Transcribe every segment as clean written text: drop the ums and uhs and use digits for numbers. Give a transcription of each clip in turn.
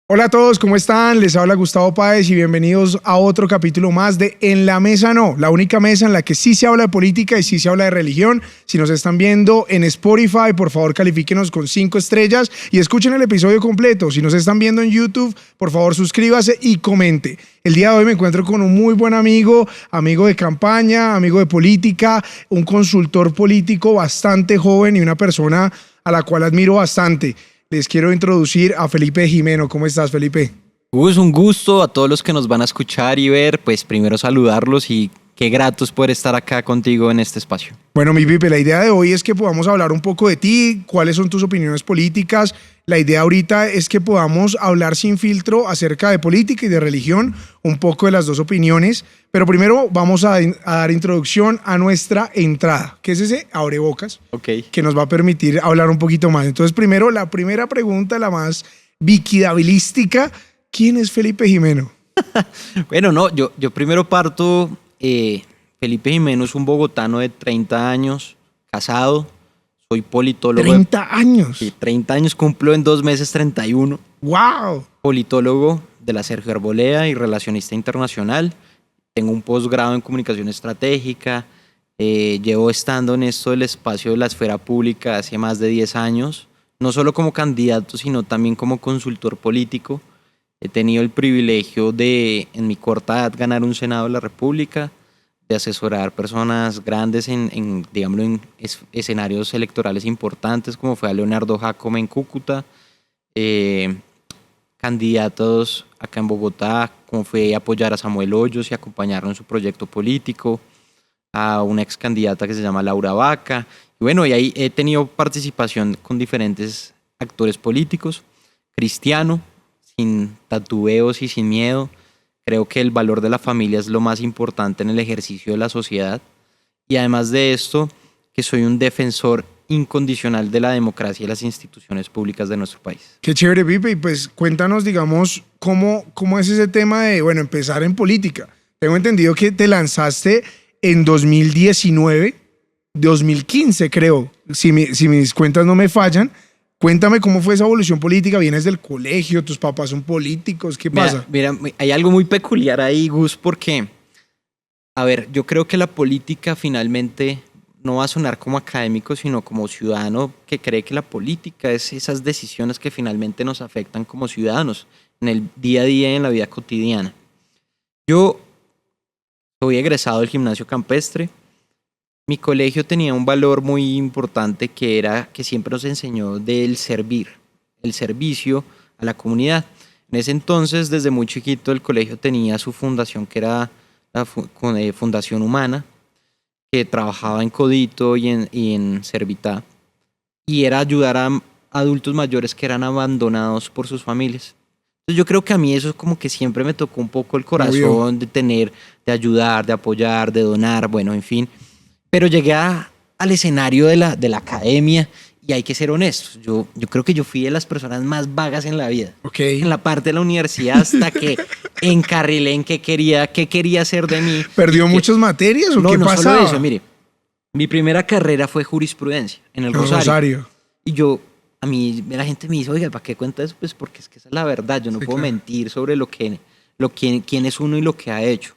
Hola a todos, ¿cómo están? Les habla Gustavo Páez y bienvenidos a otro capítulo más de En la Mesa No, la única mesa en la que sí se habla de política y sí se habla de religión. Si nos están viendo en Spotify, por favor califíquenos con 5 estrellas y escuchen el episodio completo. Si nos están viendo en YouTube, por favor suscríbase y comente. El día de hoy me encuentro con un muy buen amigo de campaña, amigo de política, un consultor político bastante joven y una persona a la cual admiro bastante. Les quiero introducir a Felipe Jimeno. ¿Cómo estás, Felipe? Es un gusto a todos los que nos van a escuchar y ver, pues primero saludarlos y qué grato es poder estar acá contigo en este espacio. Bueno, mi Pipe, la idea de hoy es que podamos hablar un poco de ti, cuáles son tus opiniones políticas. La idea ahorita es que podamos hablar sin filtro acerca de política y de religión, un poco de las dos opiniones. Pero primero vamos a dar introducción a nuestra entrada, que es ese abrebocas, que nos va a permitir hablar un poquito más. Entonces, primero, la primera pregunta, la más viquidabilística, ¿quién es Felipe Jimeno? Bueno, no, yo primero parto. Felipe Jimeno es un bogotano de 30 años, casado, soy politólogo. ¿30 años? Sí, 30 años, cumplo en 2 meses 31. ¡Wow! Politólogo de la Sergio Arboleda y relacionista internacional. Tengo un posgrado en comunicación estratégica. Llevo estando en esto del espacio de la esfera pública hace más de 10 años, no solo como candidato, sino también como consultor político. He tenido el privilegio de, en mi corta edad, ganar un Senado de la República, de asesorar personas grandes en escenarios electorales importantes, como fue a Leonardo Jácome en Cúcuta, candidatos acá en Bogotá, como fue apoyar a Samuel Hoyos y acompañarlo en su proyecto político, a una ex candidata que se llama Laura Vaca. Y bueno, y ahí he tenido participación con diferentes actores políticos, cristiano, sin tatubeos y sin miedo. Creo que el valor de la familia es lo más importante en el ejercicio de la sociedad. Y además de esto, que soy un defensor incondicional de la democracia y las instituciones públicas de nuestro país. Qué chévere, Pipe. Y pues cuéntanos, digamos, cómo es ese tema de, bueno, empezar en política. Tengo entendido que te lanzaste en 2019, 2015 creo, si mis cuentas no me fallan. Cuéntame cómo fue esa evolución política. ¿Vienes del colegio? ¿Tus papás son políticos? ¿Qué pasa? Mira, hay algo muy peculiar ahí, Gus, porque, a ver, yo creo que la política finalmente no va a sonar como académico, sino como ciudadano que cree que la política es esas decisiones que finalmente nos afectan como ciudadanos en el día a día y en la vida cotidiana. Yo soy egresado del Gimnasio Campestre. Mi colegio tenía un valor muy importante que era que siempre nos enseñó del servir, el servicio a la comunidad. En ese entonces, desde muy chiquito, el colegio tenía su fundación, que era la Fundación Humana, que trabajaba en Codito y en Servitá, y era ayudar a adultos mayores que eran abandonados por sus familias. Entonces yo creo que a mí eso es como que siempre me tocó un poco el corazón de ayudar, de apoyar, de donar, bueno, en fin. Pero llegué al escenario de la academia y hay que ser honestos. Yo creo que yo fui de las personas más vagas en la vida. Okay. En la parte de la universidad hasta que encarrilé en qué quería hacer de mí. ¿Perdió muchas materias o qué pasaba? No solo eso, mire. Mi primera carrera fue jurisprudencia en el Rosario. Y a mí la gente me dice, oiga, ¿para qué cuenta eso? Pues porque es que esa es la verdad. Yo no puedo mentir sobre quién es uno y lo que ha hecho.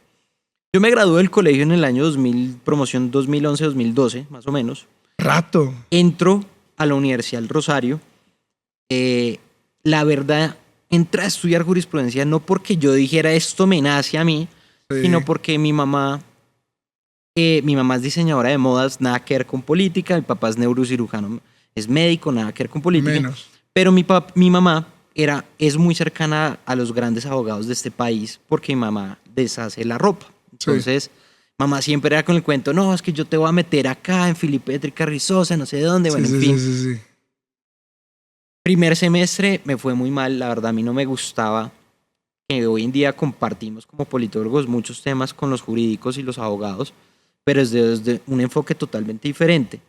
Yo me gradué del colegio en el año 2000, promoción 2011-2012, más o menos. Rato. Entro a la Universidad del Rosario. La verdad, entré a estudiar jurisprudencia no porque yo dijera esto me nace a mí, sino porque mi mamá es diseñadora de modas, nada que ver con política. Mi papá es neurocirujano, es médico, nada que ver con política. Menos. Pero mi mamá es muy cercana a los grandes abogados de este país porque mi mamá deshace la ropa. Entonces, mamá siempre era con el cuento, no, es que yo te voy a meter acá en Filipetri Carrizosa, no sé de dónde, bueno, en fin. Sí. Primer semestre me fue muy mal, la verdad a mí no me gustaba. Hoy en día compartimos como politólogos muchos temas con los jurídicos y los abogados, pero es desde un enfoque totalmente diferente.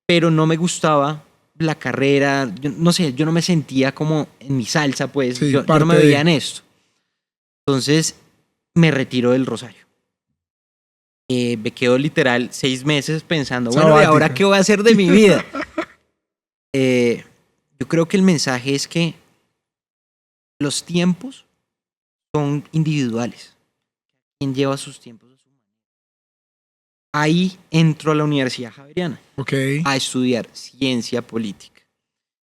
Pero no me gustaba la carrera, yo no me sentía como en mi salsa, pues, yo no me veía en esto. Entonces me retiro del Rosario. Me quedo literal 6 meses pensando, bueno, ¿y Sabática. ahora qué voy a hacer de mi vida? Yo creo que el mensaje es que los tiempos son individuales. ¿Quién lleva sus tiempos a su manera? Ahí entro a la Universidad Javeriana Ok. a estudiar ciencia política.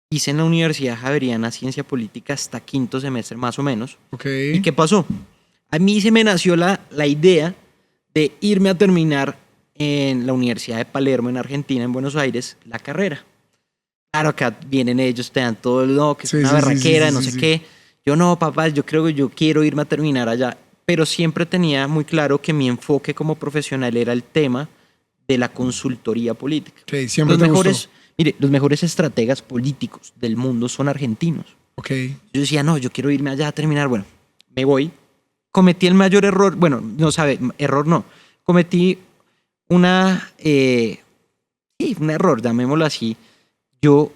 Hice en la Universidad Javeriana ciencia política hasta 5º semestre más o menos. Ok. ¿Y qué pasó? A mí se me nació la idea de irme a terminar en la Universidad de Palermo, en Argentina, en Buenos Aires, la carrera. Claro, acá vienen ellos, te dan todo el no, que es Sí, una sí, sí, berraquera, sí, no sí, sé sí. qué. Yo no, papá, yo creo que yo quiero irme a terminar allá. Pero siempre tenía muy claro que mi enfoque como profesional era el tema de la consultoría política. Ok, siempre te gustó. Mire, los mejores estrategas políticos del mundo son argentinos. Ok. Yo decía, no, yo quiero irme allá a terminar. Bueno, me voy. Cometí el mayor error, bueno, no sabe, error no. Cometí un error, llamémoslo así. Yo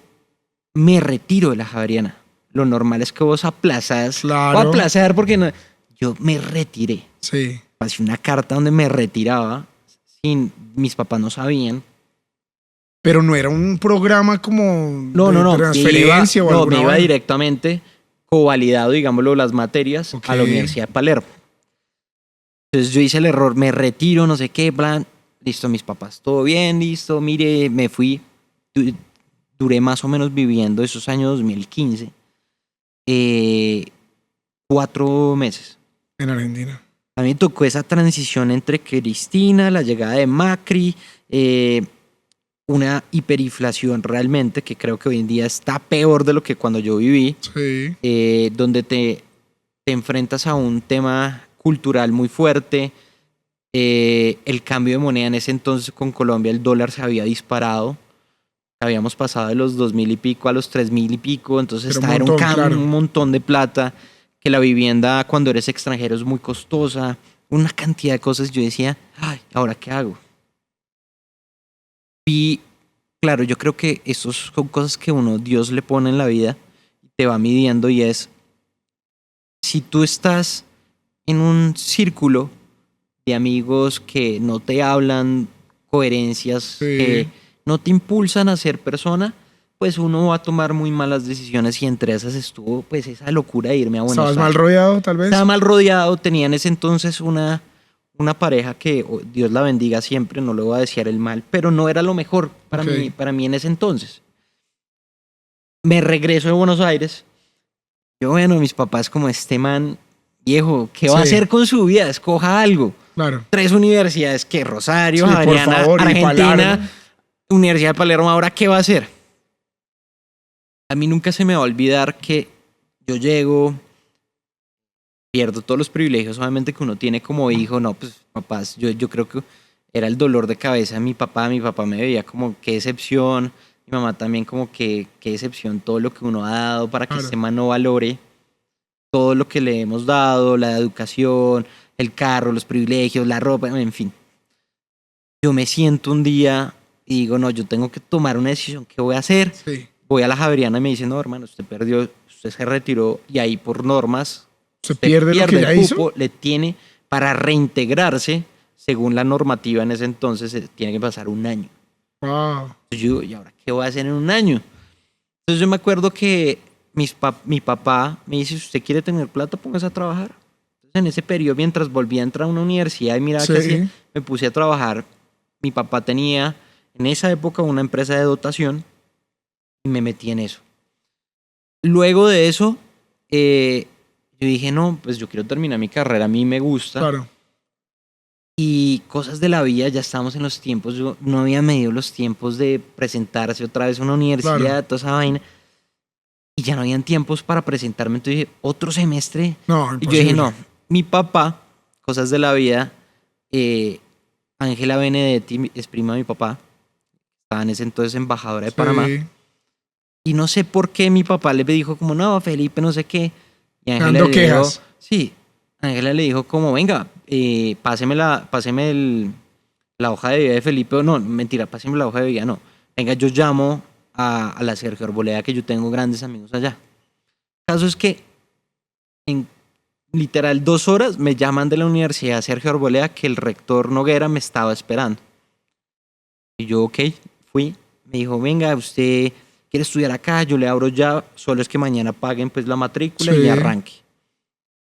me retiro de la Javeriana. Lo normal es que vos aplazas. Claro. O aplazar porque no. Yo me retiré. Sí. Pasé una carta donde me retiraba. Mis papás no sabían. Pero no era un programa como No, de no, no. transferencia o alguna Me iba vaina. directamente covalidado, digámoslo, las materias Ok. a la Universidad de Palermo. Entonces yo hice el error, me retiro, no sé qué, plan. Listo, mis papás, todo bien, listo. Mire, me fui. Duré más o menos viviendo esos años 2015. 4 meses. En Argentina. A mí me tocó esa transición entre Cristina, la llegada de Macri, una hiperinflación realmente, que creo que hoy en día está peor de lo que cuando yo viví, Sí. donde te enfrentas a un tema cultural muy fuerte. El cambio de moneda en ese entonces con Colombia, el dólar se había disparado. Habíamos pasado de los 2.000 y pico a los 3.000 y pico, entonces Era un montón, claro. un montón de plata, que la vivienda cuando eres extranjero es muy costosa, una cantidad de cosas. Yo decía, ay, ¿ahora qué hago? Y claro, yo creo que esas son cosas que Dios le pone en la vida, te va midiendo, y es, si tú estás en un círculo de amigos que no te hablan coherencias, Sí. que no te impulsan a ser persona, pues uno va a tomar muy malas decisiones, y entre esas estuvo pues esa locura de irme a Buenos ¿Estabas mal Aires. rodeado, tal vez? Estaba mal rodeado, tenía en ese entonces una pareja que, Dios la bendiga siempre, no le voy a desear el mal, pero no era lo mejor Ok. para mí en ese entonces. Me regreso de Buenos Aires. Yo, bueno, mis papás como, este man, viejo, ¿qué va a Sí. hacer con su vida? Escoja algo. Claro. 3 universidades, que Rosario, Sí, por Javeriana, favor, y Argentina, Palermo. Universidad de Palermo. ¿Ahora qué va a hacer? A mí nunca se me va a olvidar que yo llego, pierdo todos los privilegios, obviamente, que uno tiene como hijo. No, pues papás, yo creo que era el dolor de cabeza de mi papá. Mi papá me veía como, qué decepción. Mi mamá también como que, qué decepción todo lo que uno ha dado para que Claro. este man no valore todo lo que le hemos dado, la educación, el carro, los privilegios, la ropa, en fin. Yo me siento un día y digo, no, yo tengo que tomar una decisión. ¿Qué voy a hacer? Sí. Voy a la Javeriana y me dicen, no, hermano, usted perdió, usted se retiró, y ahí por normas ¿Se pierde lo que el ya cupo, hizo? le tiene, para reintegrarse, según la normativa en ese entonces, tiene que pasar un año. Wow. Entonces yo, ¿y ahora qué voy a hacer en un año? Entonces yo me acuerdo que mi papá me dice, si usted quiere tener plata, póngase a trabajar. Entonces en ese periodo, mientras volvía a entrar a una universidad y miraba Sí. qué hacía, me puse a trabajar. Mi papá tenía en esa época una empresa de dotación y me metí en eso. Luego de eso, yo dije, no, pues yo quiero terminar mi carrera, a mí me gusta. Claro. Y cosas de la vida, ya estamos en los tiempos, yo no había medido los tiempos de presentarse otra vez a una universidad, Claro. toda esa vaina. Y ya no habían tiempos para presentarme, entonces dije, otro semestre. No, Y yo dije, imposible. no, mi papá, cosas de la vida, Ángela Benedetti, es prima de mi papá, estaba en ese entonces embajadora de Panamá. Sí. Y no sé por qué mi papá le dijo como, no, Felipe, no sé qué. Y Ángela Dando le dijo, quejas. sí, Ángela le dijo como, venga, páseme la hoja de vida de Felipe. O no, mentira, páseme la hoja de vida, no. Venga, yo llamo a la Sergio Arboleda, que yo tengo grandes amigos allá. El caso es que en literal 2 horas, me llaman de la Universidad Sergio Arboleda que el rector Noguera me estaba esperando. Y yo, ok, fui. Me dijo, venga, usted quiere estudiar acá, yo le abro ya, solo es que mañana paguen pues la matrícula y arranque.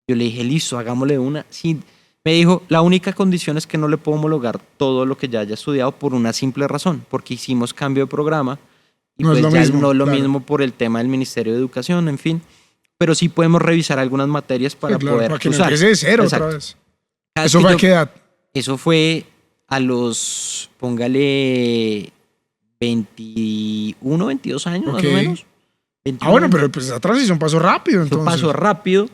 Yo le dije, listo, hagámosle una. Sí, me dijo, la única condición es que no le puedo homologar todo lo que ya haya estudiado por una simple razón, porque hicimos cambio de programa y no pues es ya mismo, no es lo claro. mismo por el tema del Ministerio de Educación, en fin. Pero sí podemos revisar algunas materias para Sí, claro, poder para que no usar. empiece de cero Exacto. otra vez. Cada ¿Eso vez fue que a qué edad? Eso fue a los, póngale, 21, 22 años Ok. más o menos. 21, Bueno, pero pues esa transición pasó rápido, eso entonces. pasó rápido.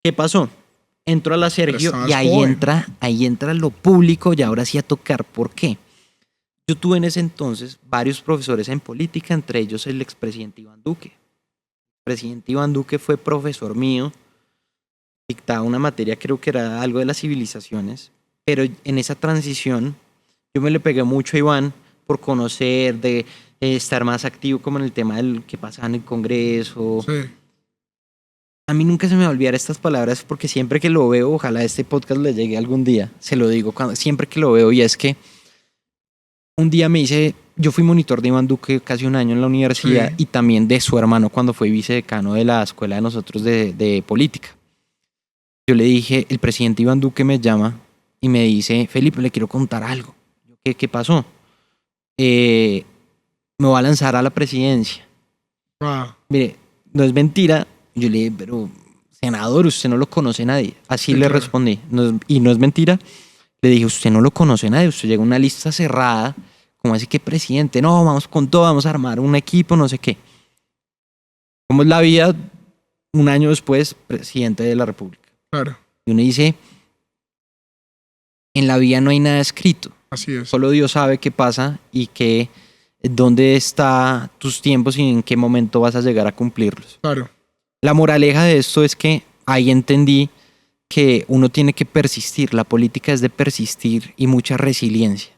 ¿Qué pasó? Entro a la Pero Sergio estabas y ahí joven. entra lo público y ahora sí a tocar. ¿Por qué? Yo tuve en ese entonces varios profesores en política, entre ellos el expresidente Iván Duque. El presidente Iván Duque fue profesor mío, dictaba una materia, creo que era algo de las civilizaciones, pero en esa transición yo me le pegué mucho a Iván por conocer, de estar más activo como en el tema del que pasaba en el Congreso. Sí. A mí nunca se me va a olvidar estas palabras porque siempre que lo veo, ojalá este podcast le llegue algún día, se lo digo siempre que lo veo, y es que un día me dice, yo fui monitor de Iván Duque casi un año en la universidad Sí. y también de su hermano cuando fue vicedecano de la escuela de nosotros de política. Yo le dije, el presidente Iván Duque me llama y me dice, Felipe, le quiero contar algo. ¿Qué pasó? Me voy a lanzar a la presidencia. Ah, Mire, no es mentira. Yo le dije, pero senador, usted no lo conoce nadie. Así sí, le claro. respondí. Y no es mentira. Le dije, usted no lo conoce nadie. Usted llega a una lista cerrada. ¿Cómo así que presidente? No, vamos con todo, vamos a armar un equipo, no sé qué. ¿Cómo es la vida? Un año después, presidente de la República. Claro, Y uno dice, en la vida no hay nada escrito. así es. Solo Dios sabe qué pasa y dónde está tus tiempos y en qué momento vas a llegar a cumplirlos. Claro. La moraleja de esto es que ahí entendí que uno tiene que persistir. La política es de persistir y mucha resiliencia.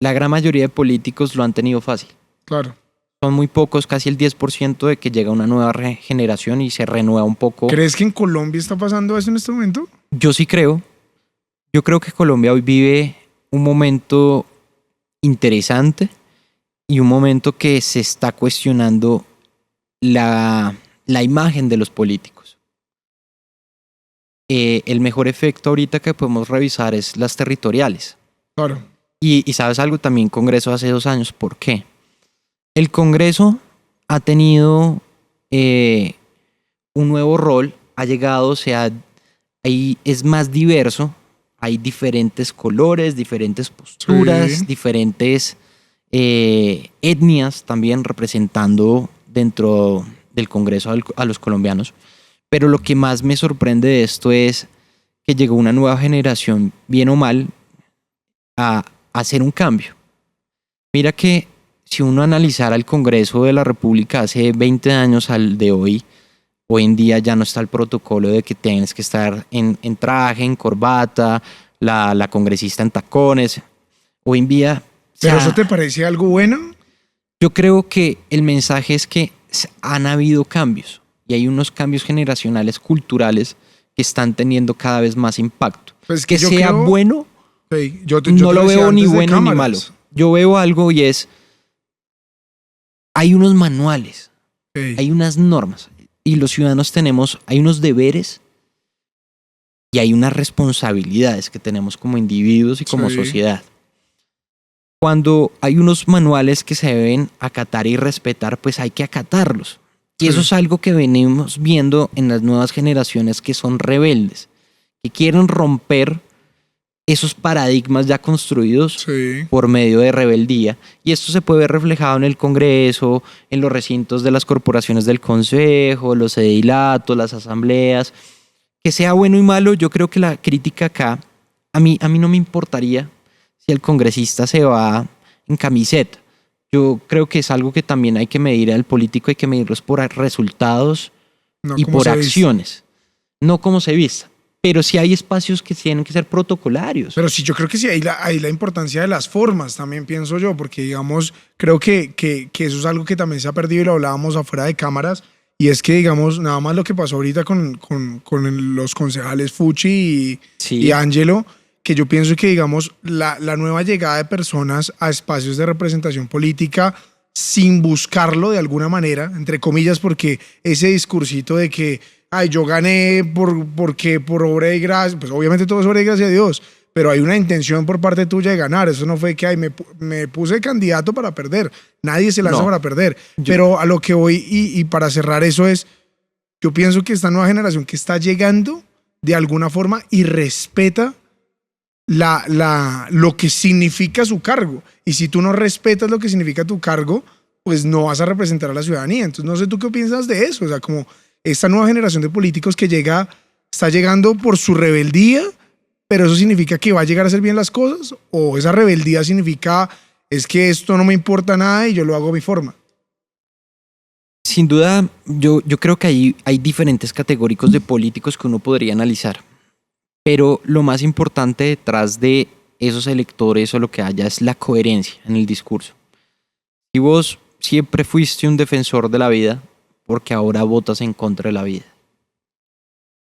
La gran mayoría de políticos lo han tenido fácil. Claro. Son muy pocos, casi el 10% de que llega una nueva generación y se renueva un poco. ¿Crees que en Colombia está pasando eso en este momento? Yo sí creo. Yo creo que Colombia hoy vive un momento interesante y un momento que se está cuestionando la imagen de los políticos. El mejor efecto ahorita que podemos revisar es las territoriales. Claro. Y sabes algo, también Congreso hace 2 años. ¿Por qué? El Congreso ha tenido un nuevo rol, ha llegado, ahí es más diverso, hay diferentes colores, diferentes posturas, Sí. diferentes etnias también representando dentro del Congreso a los colombianos. Pero lo que más me sorprende de esto es que llegó una nueva generación, bien o mal, a hacer un cambio. Mira que si uno analizara el Congreso de la República hace 20 años al de hoy en día ya no está el protocolo de que tienes que estar en traje, en corbata, la congresista en tacones. Hoy en día... ¿Pero eso te parece algo bueno? Yo creo que el mensaje es que han habido cambios y hay unos cambios generacionales, culturales, que están teniendo cada vez más impacto. Pues que yo sea creo- bueno, Sí, yo no te lo decía veo ni antes de bueno ni cámaras. malo. Yo veo algo y es, hay unos manuales, Sí. hay unas normas y los ciudadanos hay unos deberes y hay unas responsabilidades que tenemos como individuos y como Sí. sociedad. Cuando hay unos manuales que se deben acatar y respetar, pues hay que acatarlos. Y Sí. eso es algo que venimos viendo en las nuevas generaciones que son rebeldes, que quieren romper esos paradigmas ya construidos Sí. por medio de rebeldía. Y esto se puede ver reflejado en el Congreso, en los recintos de las corporaciones del Consejo, los edilatos, las asambleas. Que sea bueno y malo, yo creo que la crítica acá, a mí no me importaría si el congresista se va en camiseta. Yo creo que es algo que también hay que medir al político, hay que medirlos por resultados No y como por se dice. acciones, no como se vista. Pero sí hay espacios que tienen que ser protocolarios. Pero sí, yo creo que sí, hay la importancia de las formas, también pienso yo, porque digamos, creo que eso es algo que también se ha perdido y lo hablábamos afuera de cámaras, Y es que, digamos, nada más lo que pasó ahorita con los concejales Fuchi y Ángelo, que yo pienso que, digamos, la nueva llegada de personas a espacios de representación política sin buscarlo de alguna manera, entre comillas, porque ese discursito de que, ay, yo gané porque por obra y gracia, pues obviamente todo es obra y gracia de Dios, pero hay una intención por parte tuya de ganar. Eso no fue que, ay, me puse candidato para perder. Nadie se lanza para perder. Pero a lo que voy, y para cerrar eso es, yo pienso que esta nueva generación que está llegando, de alguna forma, y respeta lo que significa su cargo. Y si tú no respetas lo que significa tu cargo, pues no vas a representar a la ciudadanía. Entonces, no sé tú qué piensas de eso. O sea, como esta nueva generación de políticos que está llegando por su rebeldía, pero eso significa que va a llegar a hacer bien las cosas, o esa rebeldía significa es que esto no me importa nada y yo lo hago a mi forma. Sin duda, yo creo que hay diferentes categóricos de políticos que uno podría analizar. Pero lo más importante detrás de esos electores o lo que haya es la coherencia en el discurso. Si vos siempre fuiste un defensor de la vida, porque ahora votas en contra de la vida.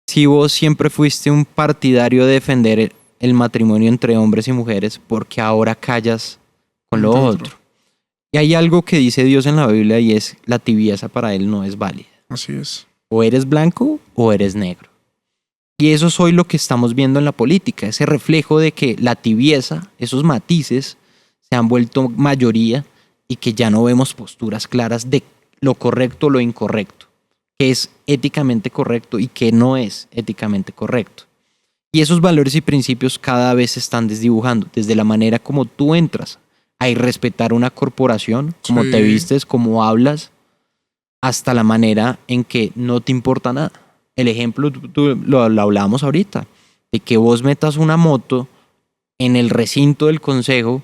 Si vos siempre fuiste un partidario de defender el matrimonio entre hombres y mujeres, porque ahora callas con lo otro. Y hay algo que dice Dios en la Biblia y es: la tibieza para él no es válida. Así es. O eres blanco o eres negro. Y eso es hoy lo que estamos viendo en la política, ese reflejo de que la tibieza, esos matices, se han vuelto mayoría y que ya no vemos posturas claras de lo correcto o lo incorrecto, que es éticamente correcto y que no es éticamente correcto. Y esos valores y principios cada vez se están desdibujando, desde la manera como tú entras a respetar una corporación, cómo te vistes, cómo hablas, hasta la manera en que no te importa nada. El ejemplo, lo hablábamos ahorita, de que vos metas una moto en el recinto del consejo,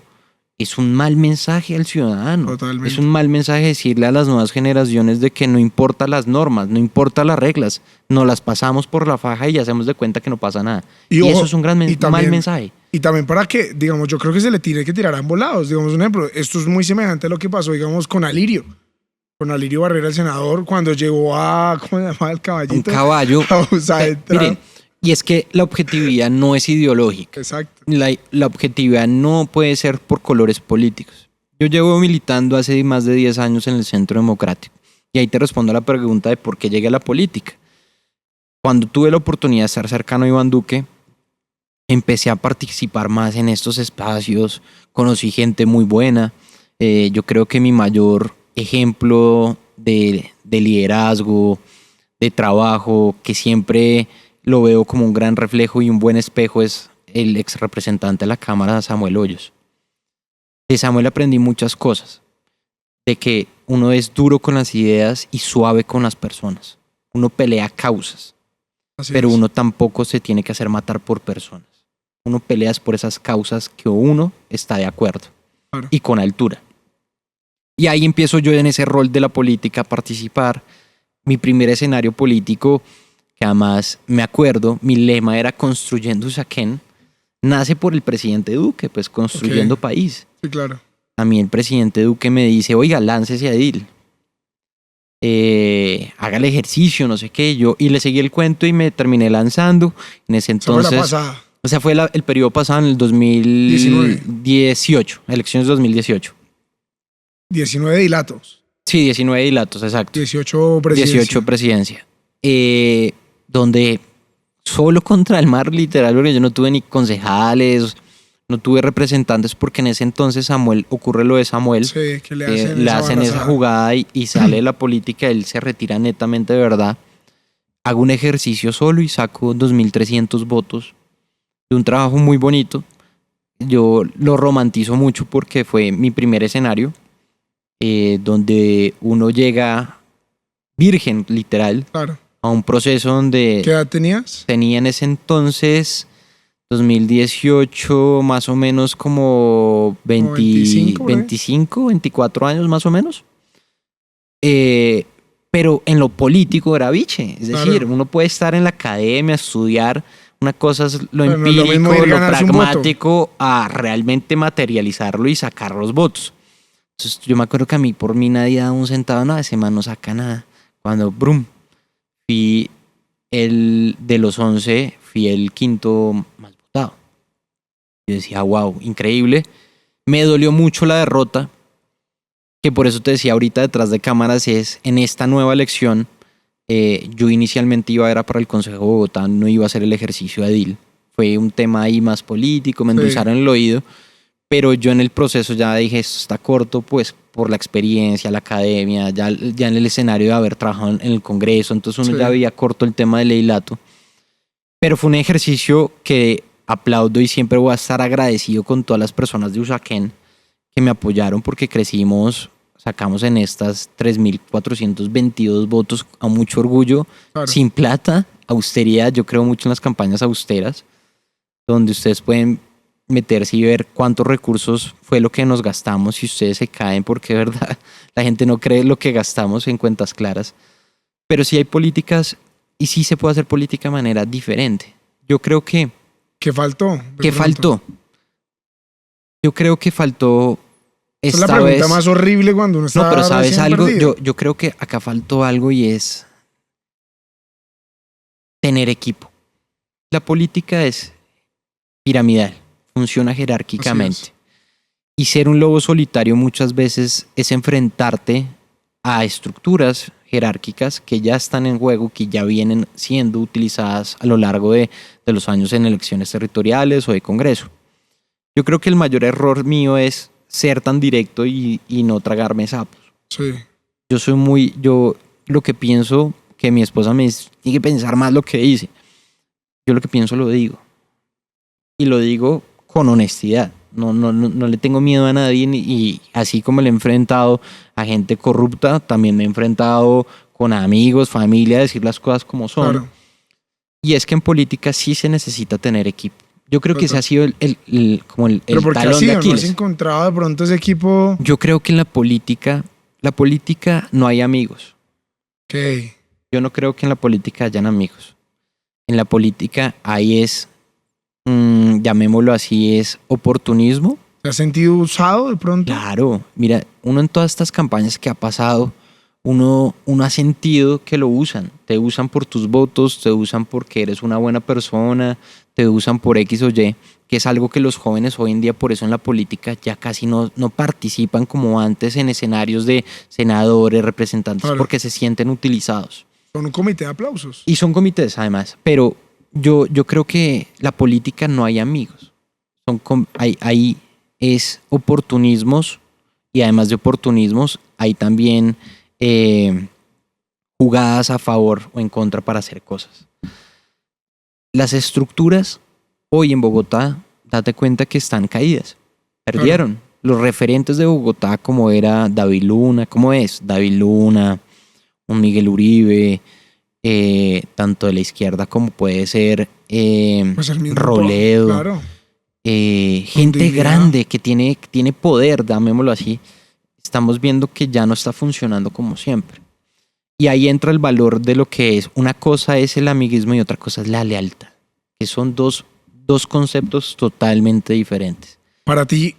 es un mal mensaje al ciudadano. Totalmente. Es un mal mensaje decirle a las nuevas generaciones de que no importa las normas, no importa las reglas, nos las pasamos por la faja y ya hacemos de cuenta que no pasa nada. Y ojo, eso es un mal mensaje. Y también para que, digamos, yo creo que se le tiene que tirar a ambos lados. Digamos, un ejemplo, esto es muy semejante a lo que pasó, digamos, con Alirio Barrera, el senador, cuando llegó a, ¿cómo se llama el caballito? Un caballo. Miren, y es que la objetividad no es ideológica. Exacto. La objetividad no puede ser por colores políticos. Yo llevo militando hace más de 10 años en el Centro Democrático. Y ahí te respondo a la pregunta de por qué llegué a la política. Cuando tuve la oportunidad de estar cercano a Iván Duque, empecé a participar más en estos espacios. Conocí gente muy buena. Yo creo que mi mayor ejemplo de liderazgo, de trabajo, que siempre lo veo como un gran reflejo y un buen espejo, es el ex representante de la Cámara, Samuel Hoyos. De Samuel aprendí muchas cosas, de que uno es duro con las ideas y suave con las personas. Uno pelea causas, pero uno tampoco se tiene que hacer matar por personas. Uno pelea por esas causas que uno está de acuerdo, claro, y con altura. Y ahí empiezo yo en ese rol de la política a participar. Mi primer escenario político, que además me acuerdo, mi lema era construyendo Usaquén, nace por el presidente Duque, pues construyendo país. Sí, claro. A mí el presidente Duque me dice: oiga, láncese a edil, haga el ejercicio, no sé qué. Y le seguí el cuento y me terminé lanzando. En ese entonces, fue la pasada. O sea, fue el periodo pasado, en el 2018, elecciones 2018. 19 dilatos. Sí, 19 dilatos, exacto. 18 presidencia. 18 presidencia. Donde solo contra el mar, literal, porque yo no tuve ni concejales, no tuve representantes, porque en ese entonces ocurre lo de Samuel. Sí, que le hacen esa jugada y sale de la política, él se retira netamente de verdad. Hago un ejercicio solo y saco 2.300 votos de un trabajo muy bonito. Yo lo romantizo mucho porque fue mi primer escenario, donde uno llega virgen, literal, claro, a un proceso donde... ¿Qué edad tenías? Tenía en ese entonces, 2018, más o menos como 25, 24 años más o menos. Pero en lo político era biche. Es decir, claro, uno puede estar en la academia, estudiar. Una cosa es lo empírico, lo pragmático, a realmente materializarlo y sacar los votos. Entonces yo me acuerdo que a mí por mí nadie daba un centavo, no, ese man no saca nada. Cuando, brum, fui de los 11, fui el quinto más votado. Yo decía, wow, increíble. Me dolió mucho la derrota, que por eso te decía ahorita detrás de cámaras, es en esta nueva elección, yo inicialmente era para el Consejo de Bogotá, no iba a hacer el ejercicio de edil. Fue un tema ahí más político, me endulzaron el oído, pero yo en el proceso ya dije, esto está corto, pues por la experiencia, la academia, ya en el escenario de haber trabajado en el Congreso, entonces uno ya veía corto el tema del edilato. Pero fue un ejercicio que aplaudo y siempre voy a estar agradecido con todas las personas de Usaquén que me apoyaron porque sacamos en estas 3.422 votos a mucho orgullo, sin plata, austeridad. Yo creo mucho en las campañas austeras, donde ustedes pueden meterse y ver cuántos recursos fue lo que nos gastamos y ustedes se caen porque de verdad la gente no cree lo que gastamos en cuentas claras. Pero sí hay políticas y sí se puede hacer política de manera diferente. Yo creo que... ¿Qué faltó? ¿Qué faltó? Yo creo que faltó... Esa es la pregunta más horrible cuando uno está... No, pero ¿sabes algo? Yo creo que acá faltó algo y es tener equipo. La política es piramidal, funciona jerárquicamente. Y ser un lobo solitario muchas veces es enfrentarte a estructuras jerárquicas que ya están en juego, que ya vienen siendo utilizadas a lo largo de los años en elecciones territoriales o de Congreso. Yo creo que el mayor error mío es ser tan directo y no tragarme sapos. Sí. Yo lo que pienso, que mi esposa me dice, tiene que pensar más lo que dice. Yo lo que pienso lo digo. Y lo digo con honestidad. No le tengo miedo a nadie y así como le he enfrentado a gente corrupta, también me he enfrentado con amigos, familia, a decir las cosas como son. Claro. Y es que en política sí se necesita tener equipo. Yo creo que ese ha sido el ¿Pero por qué talón de Aquiles. ¿No has encontrado de pronto ese equipo? Yo creo que en la política no hay amigos. ¿Qué? Yo no creo que en la política hayan amigos. En la política ahí es, llamémoslo así, es oportunismo. ¿Te has sentido usado de pronto? Claro, mira, uno en todas estas campañas que ha pasado, uno ha sentido que lo usan. Te usan por tus votos, te usan porque eres una buena persona, te usan por X o Y, que es algo que los jóvenes hoy en día, por eso en la política ya casi no participan como antes en escenarios de senadores, representantes, claro, porque se sienten utilizados. Son un comité de aplausos. Y son comités además, pero yo creo que la política no hay amigos. Ahí es oportunismos y además de oportunismos hay también jugadas a favor o en contra para hacer cosas. Las estructuras hoy en Bogotá, date cuenta que están caídas. Perdieron. Claro. Los referentes de Bogotá, como era David Luna, ¿cómo es? David Luna, un Miguel Uribe, tanto de la izquierda como puede ser pues Robledo. Claro. Gente grande que tiene poder, llamémoslo así. Estamos viendo que ya no está funcionando como siempre. Y ahí entra el valor de lo que es. Una cosa es el amiguismo y otra cosa es la lealtad, que son dos conceptos totalmente diferentes. Para ti,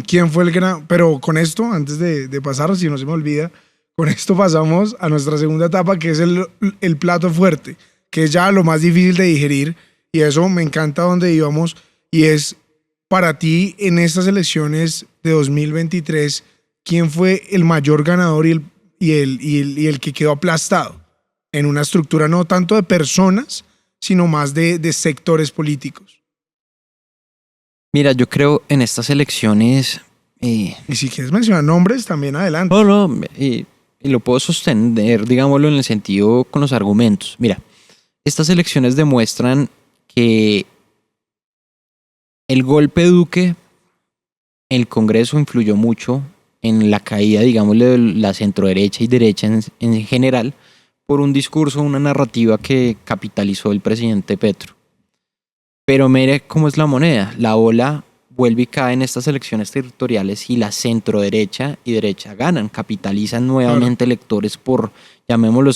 ¿quién fue el gran...? Pero con esto, antes de pasar, si no se me olvida, con esto pasamos a nuestra segunda etapa, que es el plato fuerte, que es ya lo más difícil de digerir, y eso me encanta donde íbamos, y es, para ti, en estas elecciones de 2023, ¿quién fue el mayor ganador y el que quedó aplastado en una estructura no tanto de personas, sino más de sectores políticos? Mira, yo creo en estas elecciones... y si quieres mencionar nombres, también adelante. No, y lo puedo sostener, digámoslo, en el sentido con los argumentos. Mira, estas elecciones demuestran que el golpe de Duque, el Congreso influyó mucho en la caída, digámosle, de la centroderecha y derecha en general, por un discurso, una narrativa que capitalizó el presidente Petro. Pero mire cómo es la moneda. La ola vuelve y cae en estas elecciones territoriales y la centroderecha y derecha ganan, capitalizan nuevamente electores por, llamémoslo,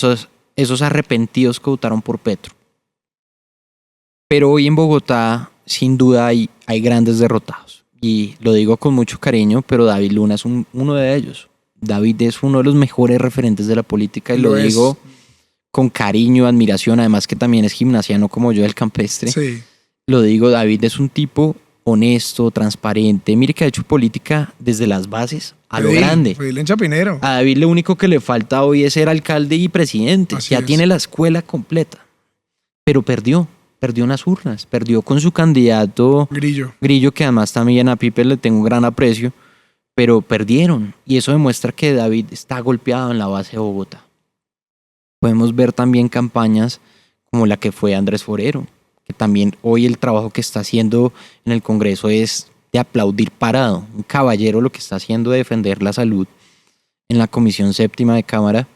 esos arrepentidos que votaron por Petro. Pero hoy en Bogotá, sin duda, hay grandes derrotados. Y lo digo con mucho cariño, pero David Luna es uno de ellos. David es uno de los mejores referentes de la política y lo Lo es. digo con cariño, admiración, además que también es gimnasiano como yo del campestre. Sí. Lo digo, David es un tipo honesto, transparente. Mire que ha hecho política desde las bases a lo grande. Fue en Chapinero. A David lo único que le falta hoy es ser alcalde y presidente. Así Ya es. tiene la escuela completa. Pero perdió en las urnas. Perdió con su candidato Grillo. que además también a Pipe le tengo un gran aprecio. Pero perdieron. Y eso demuestra que David está golpeado en la base de Bogotá. Podemos ver también campañas como la que fue Andrés Forero, que también hoy el trabajo que está haciendo en el Congreso es de aplaudir parado. Un caballero lo que está haciendo de defender la salud en la Comisión Séptima de Cámara,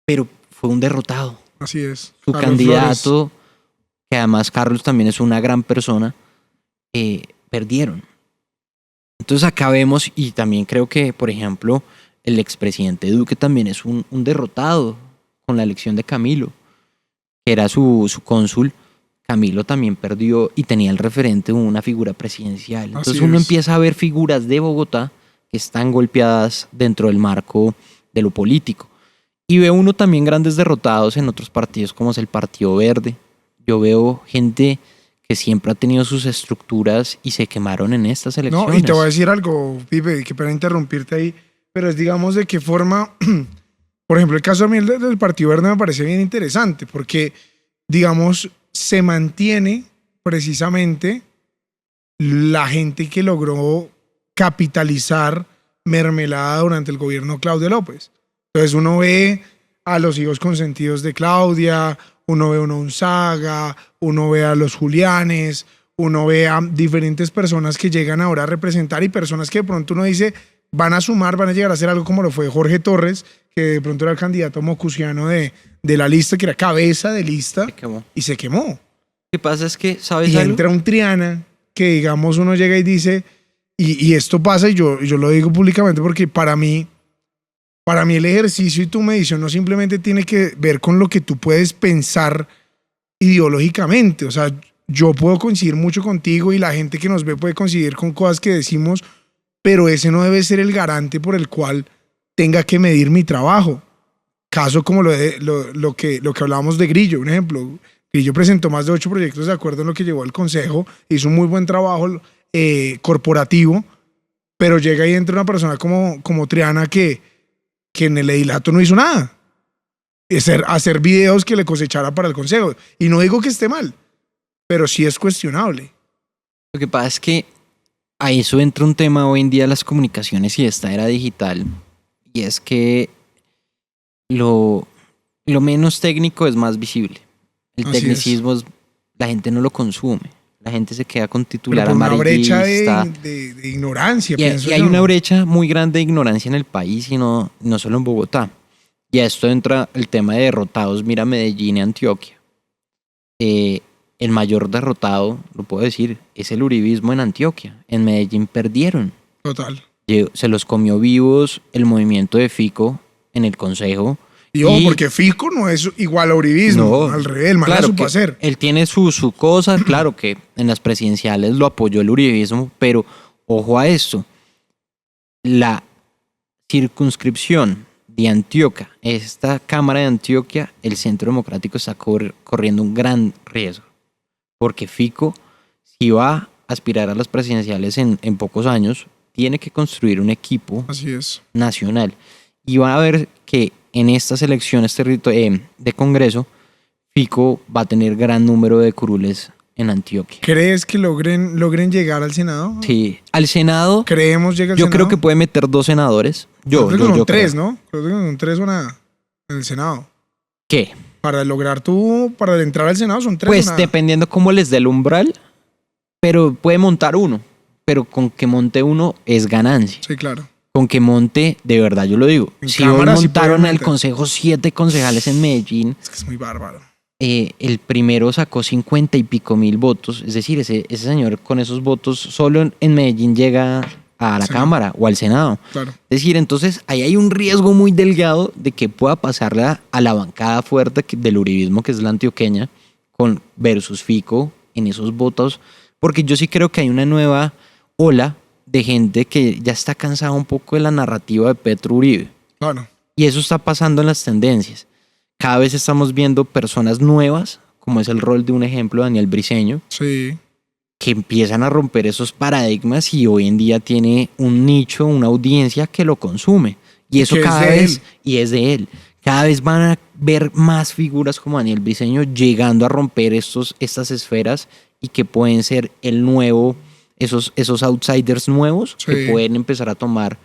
pero fue un derrotado. Así es. Su Carlos candidato, que además Carlos también es una gran persona, perdieron. Entonces acá vemos, y también creo que, por ejemplo, el expresidente Duque también es un derrotado con la elección de Camilo, que era su cónsul. Camilo también perdió y tenía el referente de una figura presidencial. Entonces uno empieza a ver figuras de Bogotá que están golpeadas dentro del marco de lo político. Y ve uno también grandes derrotados en otros partidos como es el Partido Verde. Yo veo gente que siempre ha tenido sus estructuras y se quemaron en estas elecciones. No, y te voy a decir algo, Pipe, que para interrumpirte ahí, pero es digamos de qué forma, por ejemplo, el caso a mí del Partido Verde me parece bien interesante, porque digamos se mantiene precisamente la gente que logró capitalizar mermelada durante el gobierno de Claudia López. Entonces uno ve a los hijos consentidos de Claudia, uno ve a una Unzaga, uno ve a los Julianes, uno ve a diferentes personas que llegan ahora a representar y personas que de pronto uno dice van a sumar, van a llegar a hacer algo como lo fue Jorge Torres, que de pronto era el candidato mocusiano de la lista, que era cabeza de lista, y se quemó. Lo que pasa es que, ¿sabes Y algo? entra un Triana que, digamos, uno llega y dice, y esto pasa, y yo lo digo públicamente porque para mí el ejercicio y tu medición no simplemente tiene que ver con lo que tú puedes pensar ideológicamente. O sea, yo puedo coincidir mucho contigo y la gente que nos ve puede coincidir con cosas que decimos, pero ese no debe ser el garante por el cual tenga que medir mi trabajo. Caso como lo que hablábamos de Grillo, un ejemplo. Grillo presentó más de 8 proyectos de acuerdo en lo que llevó al Consejo, hizo un muy buen trabajo corporativo, pero llega y entra una persona como Triana que en el edilato no hizo nada. Hacer videos que le cosechara para el Consejo. Y no digo que esté mal, pero sí es cuestionable. Lo que pasa es que a eso entra un tema hoy en día de las comunicaciones y esta era digital, y es que lo menos técnico es más visible. El Así tecnicismo la gente no lo consume. La gente se queda con titular Pero por una brecha amarillista. de ignorancia, Y pienso hay yo. una brecha muy grande de ignorancia en el país y no solo en Bogotá. Y a esto entra el tema de derrotados. Mira Medellín y Antioquia. El mayor derrotado, lo puedo decir, es el uribismo en Antioquia. En Medellín perdieron. Total. Se los comió vivos el movimiento de Fico en el Consejo. Y ojo, porque Fico no es igual a uribismo, al revés, el man claro la supo que hacer. él tiene su cosa, claro que en las presidenciales lo apoyó el uribismo, pero ojo a esto, la circunscripción de Antioquia, esta Cámara de Antioquia, el Centro Democrático está corriendo un gran riesgo, porque Fico, si va a aspirar a las presidenciales en pocos años, tiene que construir un equipo Así es. nacional, y van a ver que en estas elecciones de Congreso, Fico va a tener gran número de curules en Antioquia. ¿Crees que logren llegar al Senado? Sí, al Senado. ¿Creemos llega al Yo Senado? creo que puede meter 2 senadores. Creo que son yo 3, creo. ¿no? Creo que son 3 en el Senado. ¿Qué? Para entrar al Senado son 3. Pues dependiendo cómo les dé el umbral, pero puede montar uno. Pero con que monte uno es ganancia. Sí, claro. Con que monte, de verdad yo lo digo. En Si hoy Cámara sí montaron pueden al meter. Consejo 7 concejales en Medellín, Es que es muy bárbaro. el primero sacó 50 y pico mil votos. Es decir, ese señor con esos votos solo en Medellín llega a la Sí. Cámara o al Senado. Claro. Es decir, entonces ahí hay un riesgo muy delgado de que pueda pasarle a la bancada fuerte del uribismo, que es la antioqueña, versus Fico en esos votos. Porque yo sí creo que hay una nueva ola de gente que ya está cansada un poco de la narrativa de Petro Uribe. Claro. Y eso está pasando en las tendencias. Cada vez estamos viendo personas nuevas, como es el rol de un ejemplo, Daniel Briceño, Sí. que empiezan a romper esos paradigmas y hoy en día tiene un nicho, una audiencia que lo consume. Y eso que es cada de vez, él. y es de él. Cada vez van a ver más figuras como Daniel Briceño llegando a romper estas esferas y que pueden ser el nuevo, esos outsiders nuevos Sí. que pueden empezar a tomar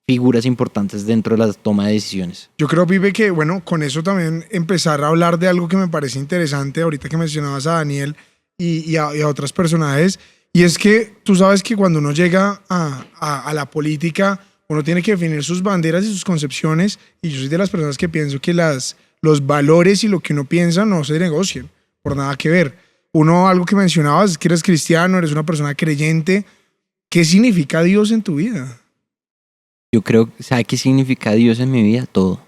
figuras importantes dentro de la toma de decisiones. Yo creo, Pipe, que bueno, con eso también empezar a hablar de algo que me parece interesante ahorita que mencionabas a Daniel y a otros personajes, y es que tú sabes que cuando uno llega a la política, uno tiene que definir sus banderas y sus concepciones, y yo soy de las personas que pienso que los valores y lo que uno piensa no se negocian, por nada que ver. Uno, algo que mencionabas, es que eres cristiano, eres una persona creyente. ¿Qué significa Dios en tu vida? Yo creo, ¿sabe qué significa Dios en mi vida? Todo.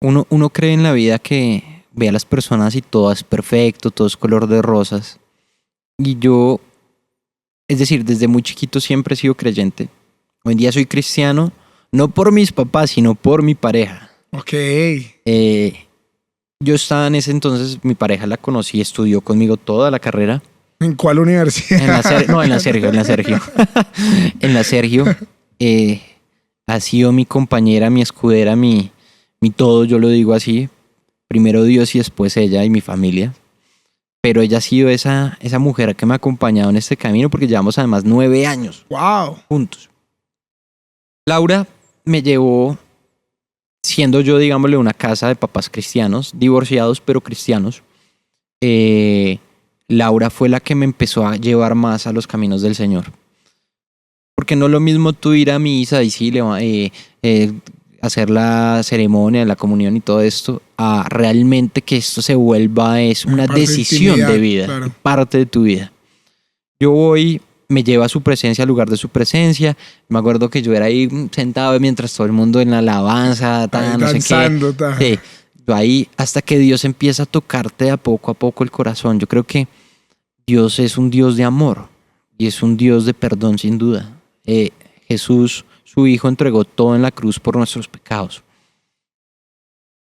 Uno cree en la vida que ve a las personas y todo es perfecto, todo es color de rosas. Y yo, es decir, desde muy chiquito siempre he sido creyente. Hoy en día soy cristiano, no por mis papás, sino por mi pareja. Ok. Yo estaba en ese entonces, mi pareja la conocí, estudió conmigo toda la carrera. ¿En cuál universidad? En la Sergio. En la Sergio. Ha sido mi compañera, mi escudera, mi todo, yo lo digo así. Primero Dios y después ella y mi familia. Pero ella ha sido esa mujer que me ha acompañado en este camino porque llevamos además 9 años Wow. juntos. Laura me llevó, siendo yo, digámosle, una casa de papás cristianos, divorciados pero cristianos. Laura fue la que me empezó a llevar más a los caminos del Señor. Porque no es lo mismo tú ir a misa y sí, hacer la ceremonia, la comunión y todo esto, a realmente que esto se vuelva es una Parte de decisión intimidad, de vida, claro. parte de tu vida. Yo voy, me lleva a su presencia, al lugar de su presencia. Me acuerdo que yo era ahí sentado mientras todo el mundo en la alabanza, Ahí no sé danzando, qué. Sí, yo ahí hasta que Dios empieza a tocarte de a poco el corazón. Yo creo que Dios es un Dios de amor y es un Dios de perdón sin duda. Jesús, su Hijo, entregó todo en la cruz por nuestros pecados.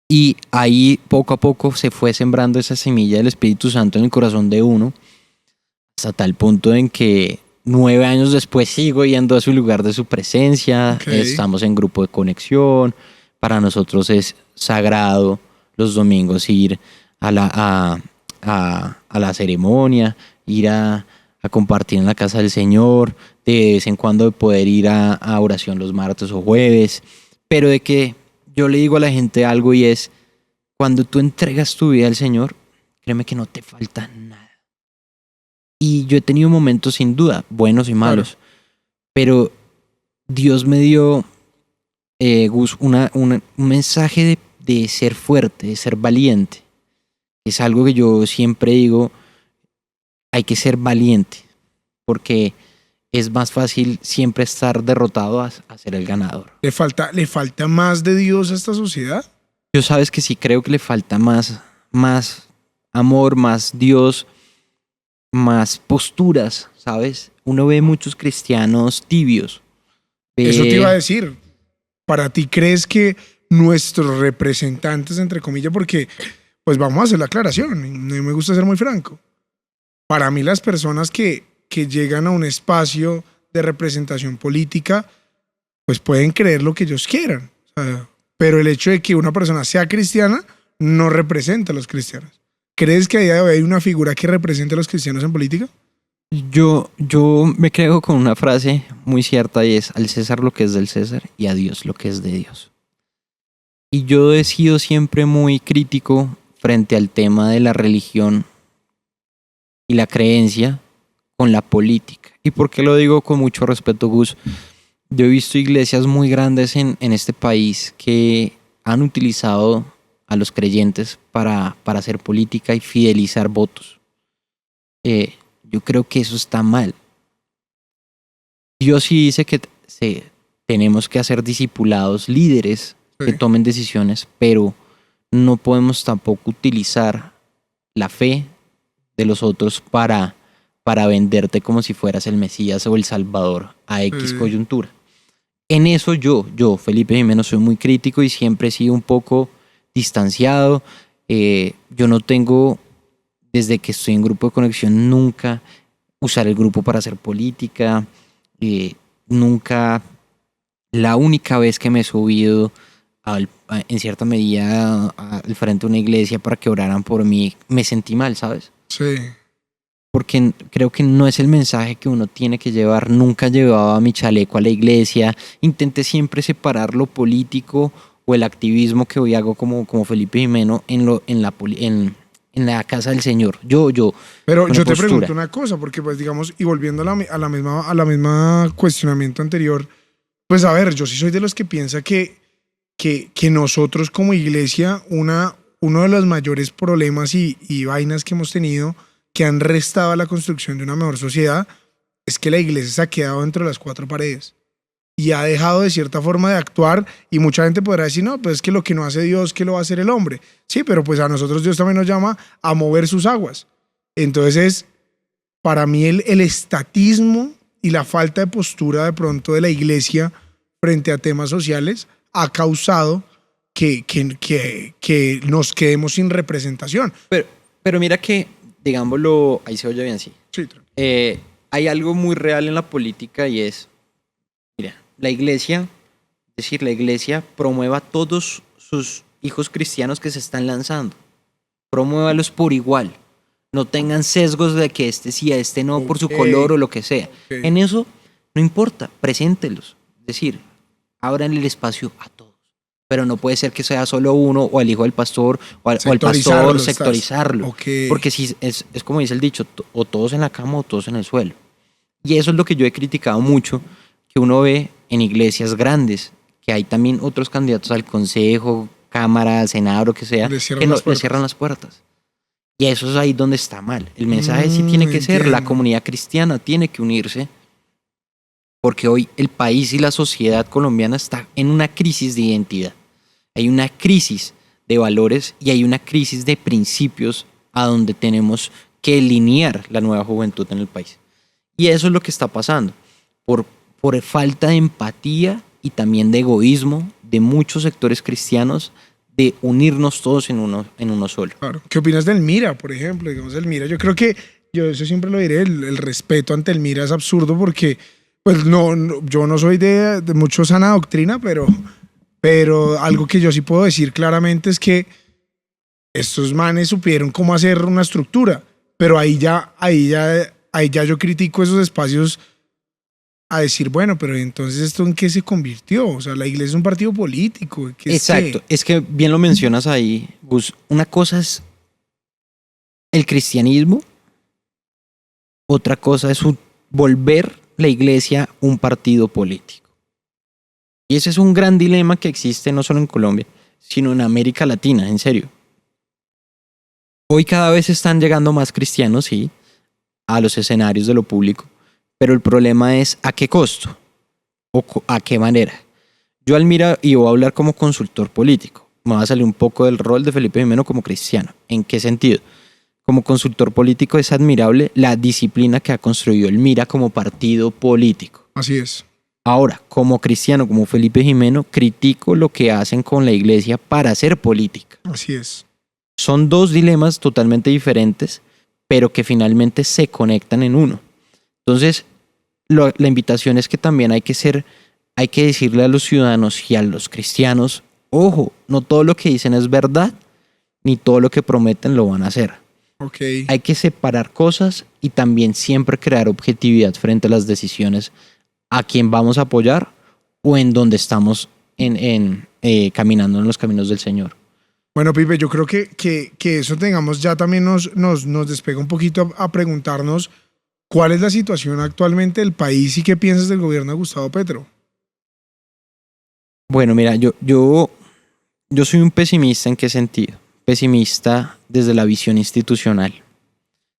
Y ahí poco a poco se fue sembrando esa semilla del Espíritu Santo en el corazón de uno, hasta tal punto en que 9 años después sigo yendo a su lugar de su presencia. Ok. Estamos en grupo de conexión. Para nosotros es sagrado los domingos ir a la ceremonia, ir a compartir en la casa del Señor, de vez en cuando poder ir a oración los martes o jueves, pero de que yo le digo a la gente algo y es, cuando tú entregas tu vida al Señor, créeme que no te falta nada. Y yo he tenido momentos sin duda, buenos y malos, pero Dios me dio, Gus, un mensaje de ser fuerte, de ser valiente. Es algo que yo siempre digo, hay que ser valiente, porque es más fácil siempre estar derrotado a ser el ganador. ¿Le falta más de Dios a esta sociedad? Yo sabes que sí creo que le falta más amor, más Dios, más posturas, ¿sabes? Uno ve muchos cristianos tibios. Eso te iba a decir. ¿Para ti crees que nuestros representantes, entre comillas, porque pues vamos a hacer la aclaración, no me gusta ser muy franco. Para mí las personas que llegan a un espacio de representación política, pues pueden creer lo que ellos quieran. O sea, pero el hecho de que una persona sea cristiana no representa a los cristianos. ¿Crees que a día de hoy hay una figura que represente a los cristianos en política? Yo me creo con una frase muy cierta y es: al César lo que es del César y a Dios lo que es de Dios. Y yo he sido siempre muy crítico frente al tema de la religión y la creencia con la política. ¿Y por qué lo digo con mucho respeto, Gus? Yo he visto iglesias muy grandes en este país que han utilizado a los creyentes para hacer política y fidelizar votos. Yo creo que eso está mal. Dios sí dice que tenemos que hacer discipulados, líderes que tomen decisiones, pero no podemos tampoco utilizar la fe de los otros para para venderte como si fueras el Mesías o el Salvador a X coyuntura. En eso yo, Felipe Jimeno, soy muy crítico y siempre he sido un poco distanciado. Yo no tengo, desde que estoy en Grupo de Conexión, nunca usar el grupo para hacer política. Nunca, la única vez que me he subido en cierta medida al frente de una iglesia para que oraran por mí, me sentí mal, ¿sabes? Sí. Porque creo que no es el mensaje que uno tiene que llevar. Nunca llevaba mi chaleco a la iglesia. Intenté siempre separar lo político o el activismo que hoy hago como Felipe Jimeno en la casa del Señor. Pero con yo la te postura. pregunto una cosa, porque pues digamos, y volviendo a la misma cuestionamiento anterior, pues a ver, yo sí soy de los que piensa que nosotros como iglesia, uno de los mayores problemas y vainas que hemos tenido que han restado a la construcción de una mejor sociedad es que la iglesia se ha quedado dentro de las cuatro paredes y ha dejado de cierta forma de actuar, y mucha gente podrá decir, no, pues es que lo que no hace Dios, ¿qué lo va a hacer el hombre? Sí, pero pues a nosotros Dios también nos llama a mover sus aguas. Entonces, para mí el estatismo y la falta de postura de pronto de la iglesia frente a temas sociales ha causado que nos quedemos sin representación. Pero mira que, digámoslo, ahí se oye bien, sí. Sí, Hay algo muy real en la política y es, mira, la iglesia promueva a todos sus hijos cristianos que se están lanzando. Promuévalos por igual. No tengan sesgos de que este sí, a este no, por su color o lo que sea. En eso no importa, preséntelos. Es decir, abran el espacio a todos. Pero no puede ser que sea solo uno o el hijo del pastor o al pastor, sectorizarlo. Porque si es como dice el dicho, o todos en la cama o todos en el suelo. Y eso es lo que yo he criticado mucho, que uno ve en iglesias grandes, que hay también otros candidatos al consejo, cámara, senado, lo que sea, que no le cierran las puertas. Y eso es ahí donde está mal. El mensaje sí tiene que ser, la comunidad cristiana tiene que unirse, porque hoy el país y la sociedad colombiana está en una crisis de identidad. Hay una crisis de valores y hay una crisis de principios a donde tenemos que alinear la nueva juventud en el país. Y eso es lo que está pasando. Por falta de empatía y también de egoísmo de muchos sectores cristianos, de unirnos todos en uno solo. Claro. ¿Qué opinas del Mira, por ejemplo? Digamos, el Mira, yo creo que, yo eso siempre lo diré, el respeto ante el Mira es absurdo porque, pues yo no soy de mucho sana doctrina, pero algo que yo sí puedo decir claramente es que estos manes supieron cómo hacer una estructura, pero ahí ya yo critico esos espacios a decir, bueno, pero entonces ¿esto en qué se convirtió? O sea, la iglesia es un partido político. Exacto, es que bien lo mencionas ahí, Gus. Una cosa es el cristianismo, otra cosa es volver la iglesia un partido político. Y ese es un gran dilema que existe no solo en Colombia, sino en América Latina, en serio. Hoy cada vez están llegando más cristianos, sí, a los escenarios de lo público, pero el problema es a qué costo o a qué manera. Yo al Mira, y voy a hablar como consultor político, me va a salir un poco del rol de Felipe Jimeno como cristiano. ¿En qué sentido? Como consultor político es admirable la disciplina que ha construido el Mira como partido político. Así es. Ahora, como cristiano, como Felipe Jimeno, critico lo que hacen con la iglesia para hacer política. Así es. Son dos dilemas totalmente diferentes, pero que finalmente se conectan en uno. Entonces, la invitación es que también hay que decirle a los ciudadanos y a los cristianos, ojo, no todo lo que dicen es verdad, ni todo lo que prometen lo van a hacer. Okay. Hay que separar cosas y también siempre crear objetividad frente a las decisiones a quién vamos a apoyar o en dónde estamos caminando en los caminos del Señor. Bueno, Pipe, yo creo que eso tengamos ya también nos despega un poquito a preguntarnos cuál es la situación actualmente del país y qué piensas del gobierno de Gustavo Petro. Bueno, mira, yo soy un pesimista. ¿En qué sentido? Pesimista desde la visión institucional.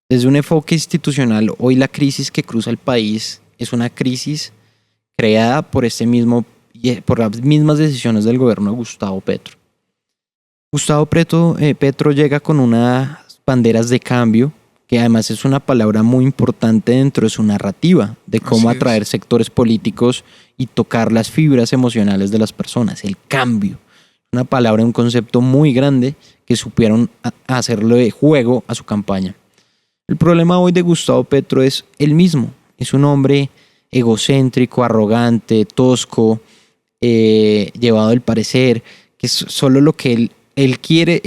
Desde un enfoque institucional, hoy la crisis que cruza el país es una crisis creada por por las mismas decisiones del gobierno de Gustavo Petro. Petro llega con unas banderas de cambio que además es una palabra muy importante dentro de su narrativa, de cómo Así es. atraer sectores políticos y tocar las fibras emocionales de las personas, el cambio. Una palabra, un concepto muy grande que supieron hacerle juego a su campaña. El problema hoy de Gustavo Petro es el mismo. Es un hombre egocéntrico, arrogante, tosco, llevado del parecer, que solo lo que él quiere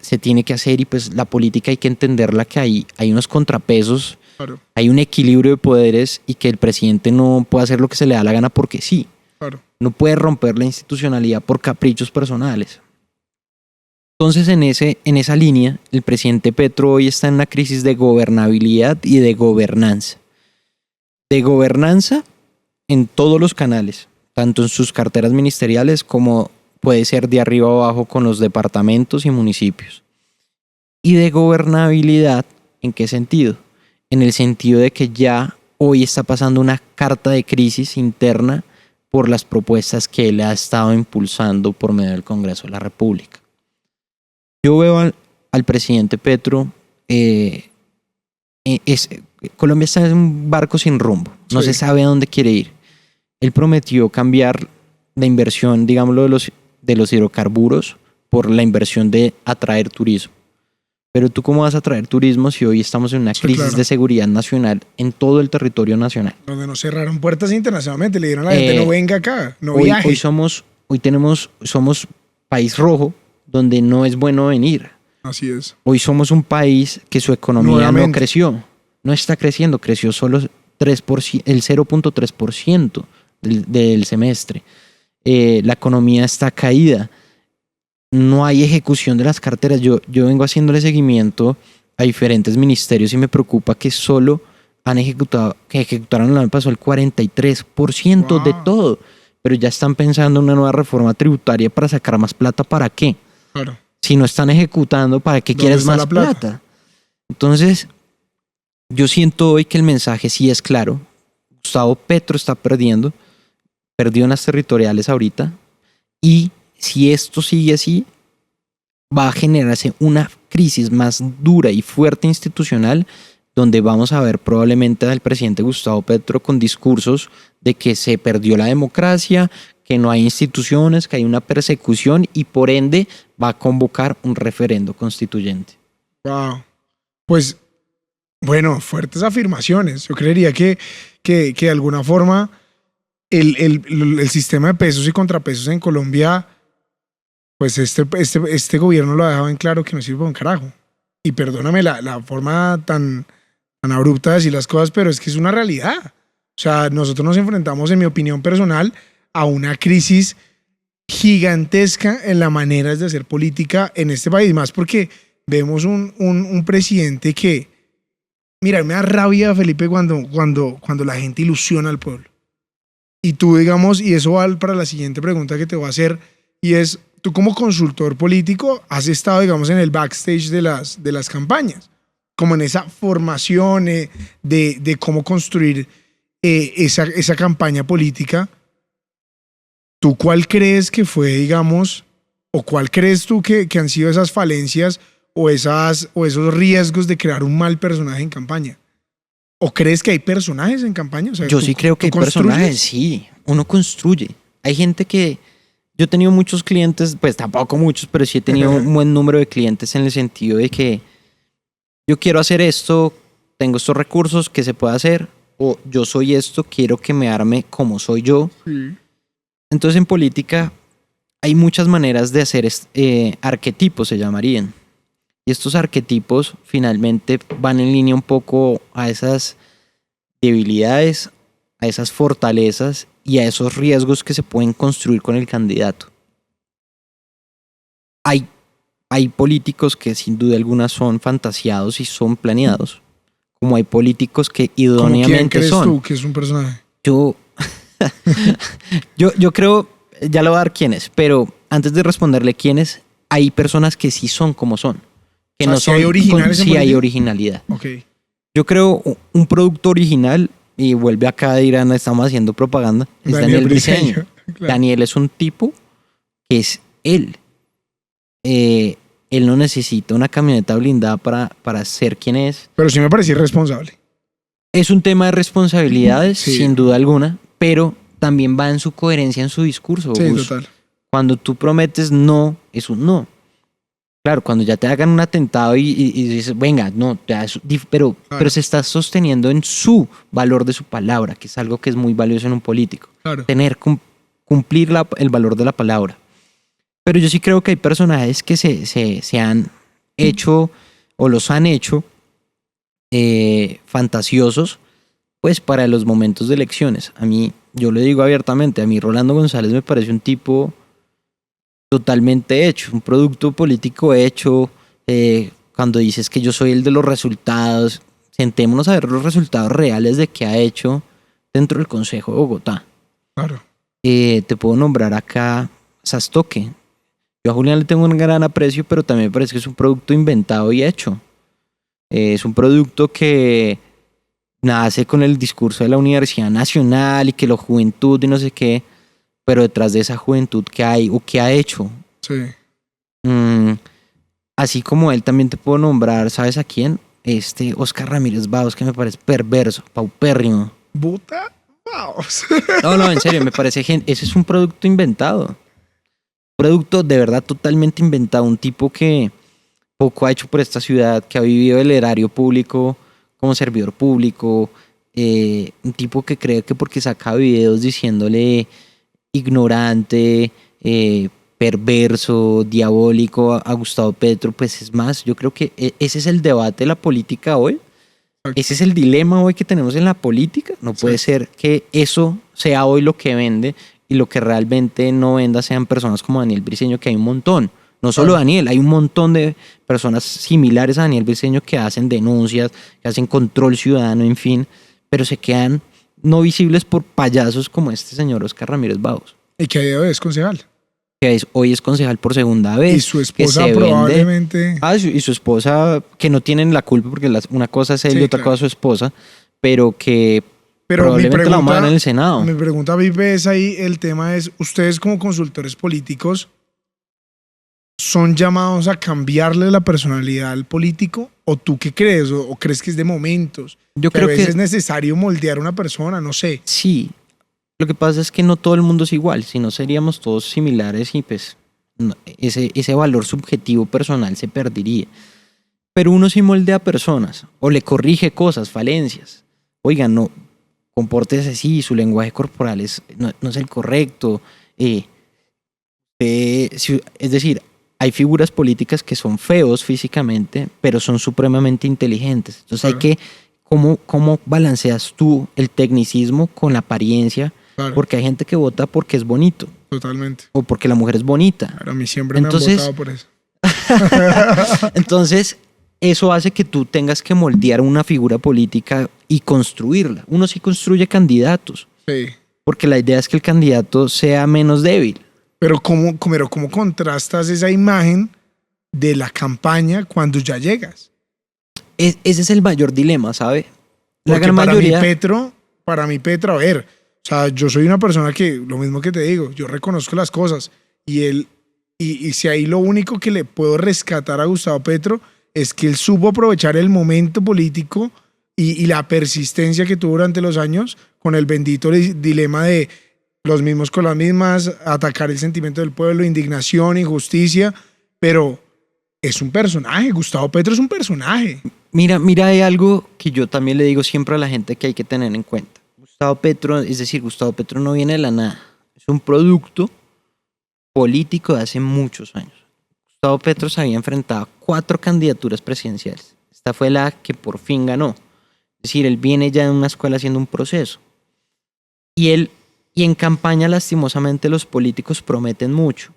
se tiene que hacer, y pues la política hay que entenderla, que hay unos contrapesos, Claro, hay un equilibrio de poderes y que el presidente no puede hacer lo que se le da la gana porque sí. claro. No puede romper la institucionalidad por caprichos personales. Entonces, en esa línea, el presidente Petro hoy está en una crisis de gobernabilidad y de gobernanza. De gobernanza en todos los canales, tanto en sus carteras ministeriales como puede ser de arriba a abajo con los departamentos y municipios. Y de gobernabilidad, ¿en qué sentido? En el sentido de que ya hoy está pasando una carta de crisis interna por las propuestas que él ha estado impulsando por medio del Congreso de la República. Yo veo al presidente Petro, Colombia está en un barco sin rumbo, no Sí. se sabe a dónde quiere ir. Él prometió cambiar la inversión, digámoslo, de los hidrocarburos por la inversión de atraer turismo. Pero tú, ¿cómo vas a atraer turismo si hoy estamos en una Sí, crisis claro. de seguridad nacional en todo el territorio nacional? Donde nos cerraron puertas internacionalmente, le dieron a la gente, no venga acá, no Hoy viaje. somos país rojo donde no es bueno venir. Así es. Hoy somos un país que su economía no Nuevamente. creció. No está creciendo, creció solo 3%, el 0.3% del semestre. La economía está caída. No hay ejecución de las carteras. Yo vengo haciéndole seguimiento a diferentes ministerios y me preocupa que solo ejecutaron el año pasado el 43% de Wow. todo. Pero ya están pensando en una nueva reforma tributaria para sacar más plata. ¿Para qué? Claro. Si no están ejecutando, ¿para qué ¿Dónde quieres está más la plata? plata? Entonces, yo siento hoy que el mensaje sí es claro. Gustavo Petro está perdió en las territoriales ahorita, y si esto sigue así, va a generarse una crisis más dura y fuerte institucional, donde vamos a ver probablemente al presidente Gustavo Petro con discursos de que se perdió la democracia, que no hay instituciones, que hay una persecución, y por ende va a convocar un referendo constituyente. Wow. Pues, bueno, fuertes afirmaciones. Yo creería que de alguna forma el sistema de pesos y contrapesos en Colombia, pues este gobierno lo ha dejado en claro que no sirve para un carajo. Y perdóname la forma tan abrupta de decir las cosas, pero es que es una realidad. O sea, nosotros nos enfrentamos, en mi opinión personal, a una crisis gigantesca en la manera de hacer política en este país, más porque vemos un presidente que, mira, me da rabia, Felipe, cuando la gente ilusiona al pueblo. Y tú, digamos, y eso va para la siguiente pregunta que te voy a hacer, y es, tú como consultor político has estado, digamos, en el backstage de las campañas, como en esa formación de cómo construir esa campaña política. ¿Tú cuál crees que fue, digamos, o cuál crees tú que han sido esas falencias o esos riesgos de crear un mal personaje en campaña? ¿O crees que hay personajes en campaña? O sea, Yo sí creo que hay personajes, sí, uno construye. Hay gente que, yo he tenido muchos clientes, pues tampoco muchos, pero sí he tenido un buen número de clientes en el sentido de que yo quiero hacer esto, tengo estos recursos, ¿qué se puede hacer? O yo soy esto, quiero que me arme como soy yo. Sí. Entonces, en política hay muchas maneras de hacer arquetipos, se llamarían. Y estos arquetipos finalmente van en línea un poco a esas debilidades, a esas fortalezas y a esos riesgos que se pueden construir con el candidato. Hay políticos que sin duda alguna son fantaseados y son planeados, como hay políticos que ¿Cómo quién idóneamente crees son. tú que es un personaje? Yo creo, ya le voy a dar quiénes, pero antes de responderle quiénes, hay personas que sí son como son. Que O sea, no ¿sí son, hay originales en sí hay política? originalidad. Ok. Yo creo un producto original, y vuelve acá, dirán, estamos haciendo propaganda, es Daniel Briceño. Claro. Daniel es un tipo que es él. él no necesita una camioneta blindada para ser quien es. Pero sí me parece irresponsable. Es un tema de responsabilidades, Sí. sin duda alguna, pero también va en su coherencia en su discurso. Sí, Gus. total. Cuando tú prometes no, es un no. Claro, cuando ya te hagan un atentado y dices, venga, no, ya pero se está sosteniendo en su valor de su palabra, que es algo que es muy valioso en un político. Claro. Cumplir el valor de la palabra. Pero yo sí creo que hay personajes que se han hecho o los han hecho fantasiosos, pues para los momentos de elecciones. A mí, yo le digo abiertamente, a mí Rolando González me parece un tipo totalmente hecho, un producto político hecho. Cuando dices que yo soy el de los resultados, sentémonos a ver los resultados reales de qué ha hecho dentro del Consejo de Bogotá. Claro. Te puedo nombrar acá Sastoque. Yo a Julián le tengo un gran aprecio, pero también me parece que es un producto inventado y hecho. Es un producto que nace con el discurso de la Universidad Nacional y que la juventud y no sé qué, pero detrás de esa juventud que hay o que ha hecho. Sí. Así como él, también te puedo nombrar, ¿sabes a quién? Oscar Ramírez Baos, que me parece perverso, paupérrimo. ¿Buta? Baos. No, en serio, me parece ese es un producto inventado. Producto de verdad totalmente inventado. Un tipo que poco ha hecho por esta ciudad, que ha vivido el erario público como servidor público. Un tipo que cree que porque saca videos diciéndole ignorante, perverso, diabólico a Gustavo Petro, pues es más, yo creo que ese es el debate de la política hoy. Ese es el dilema hoy que tenemos en la política. No puede ser que eso sea hoy lo que vende y lo que realmente no venda sean personas como Daniel Briceño, que hay un montón. No solo Daniel, hay un montón de personas similares a Daniel Briceño que hacen denuncias, que hacen control ciudadano, en fin, pero se quedan no visibles por payasos como este señor Oscar Ramírez Baos. Y que a día de hoy es concejal. Que hoy es concejal por segunda vez. Y su esposa probablemente... y su esposa, que no tienen la culpa, porque una cosa es él y otra cosa su esposa, pero que probablemente la van en el Senado. Mi pregunta, Vive, es ahí, el tema es, ustedes como consultores políticos, ¿son llamados a cambiarle la personalidad al político? ¿O tú qué crees? ¿O crees que es de momentos? Yo creo a veces que es necesario moldear a una persona, no sé. Sí. Lo que pasa es que no todo el mundo es igual, si no seríamos todos similares y pues ese valor subjetivo personal se perdería. Pero uno sí moldea personas o le corrige cosas, falencias. Oigan, no, compórtese así, su lenguaje corporal no es el correcto. Es decir, hay figuras políticas que son feos físicamente, pero son supremamente inteligentes. Entonces hay que, ¿cómo balanceas tú el tecnicismo con la apariencia? Claro. Porque hay gente que vota porque es bonito. Totalmente. O porque la mujer es bonita. Pero a mí siempre me han votado por eso. Entonces, eso hace que tú tengas que moldear una figura política y construirla. Uno sí construye candidatos. Sí. Porque la idea es que el candidato sea menos débil. Pero ¿cómo contrastas esa imagen de la campaña cuando ya llegas? Ese es el mayor dilema, ¿sabe? La gran mayoría... Para mí, Petro, a ver... O sea, yo soy una persona que, lo mismo que te digo, yo reconozco las cosas y si ahí lo único que le puedo rescatar a Gustavo Petro es que él supo aprovechar el momento político y la persistencia que tuvo durante los años con el bendito dilema de los mismos con las mismas, atacar el sentimiento del pueblo, indignación, injusticia, pero es un personaje, Gustavo Petro es un personaje. Mira, hay algo que yo también le digo siempre a la gente que hay que tener en cuenta. Gustavo Petro no viene de la nada. Es un producto político de hace muchos años. Gustavo Petro se había enfrentado a 4 candidaturas presidenciales. Esta fue la que por fin ganó. Es decir, él viene ya de una escuela haciendo un proceso. Y en campaña, lastimosamente, los políticos prometen mucho.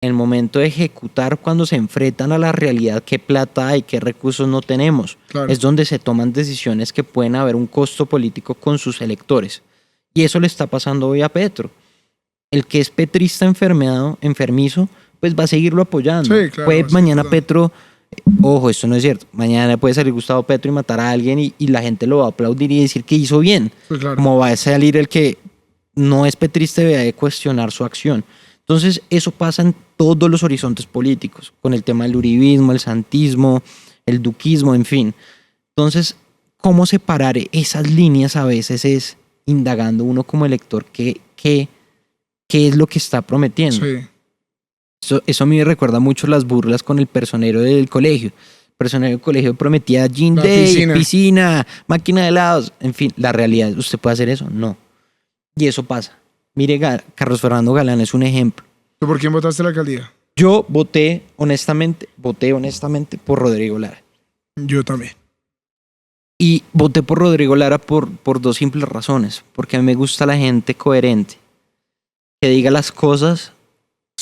En el momento de ejecutar, cuando se enfrentan a la realidad, qué plata hay, qué recursos no tenemos, claro, es donde se toman decisiones que pueden haber un costo político con sus electores. Y eso le está pasando hoy a Petro. El que es petrista enfermizo, pues va a seguirlo apoyando. Sí, claro, puede mañana Petro, ojo, esto no es cierto, mañana puede salir Gustavo Petro y matar a alguien y la gente lo va a aplaudir y decir que hizo bien. Sí, claro. Como va a salir el que no es petrista y va a cuestionar su acción. Entonces, eso pasa en todos los horizontes políticos, con el tema del uribismo, el santismo, el duquismo, en fin. Entonces, ¿cómo separar esas líneas a veces es indagando uno como elector qué es lo que está prometiendo? Sí. Eso a mí me recuerda mucho las burlas con el personero del colegio. El personero del colegio prometía gym La day, piscina, máquina de helados. En fin, la realidad es, ¿usted puede hacer eso? No. Y eso pasa. Mire, Carlos Fernando Galán es un ejemplo. ¿Tú por quién votaste a la alcaldía? Yo voté honestamente por Rodrigo Lara. Yo también. Y voté por Rodrigo Lara por dos simples razones. Porque a mí me gusta la gente coherente, que diga las cosas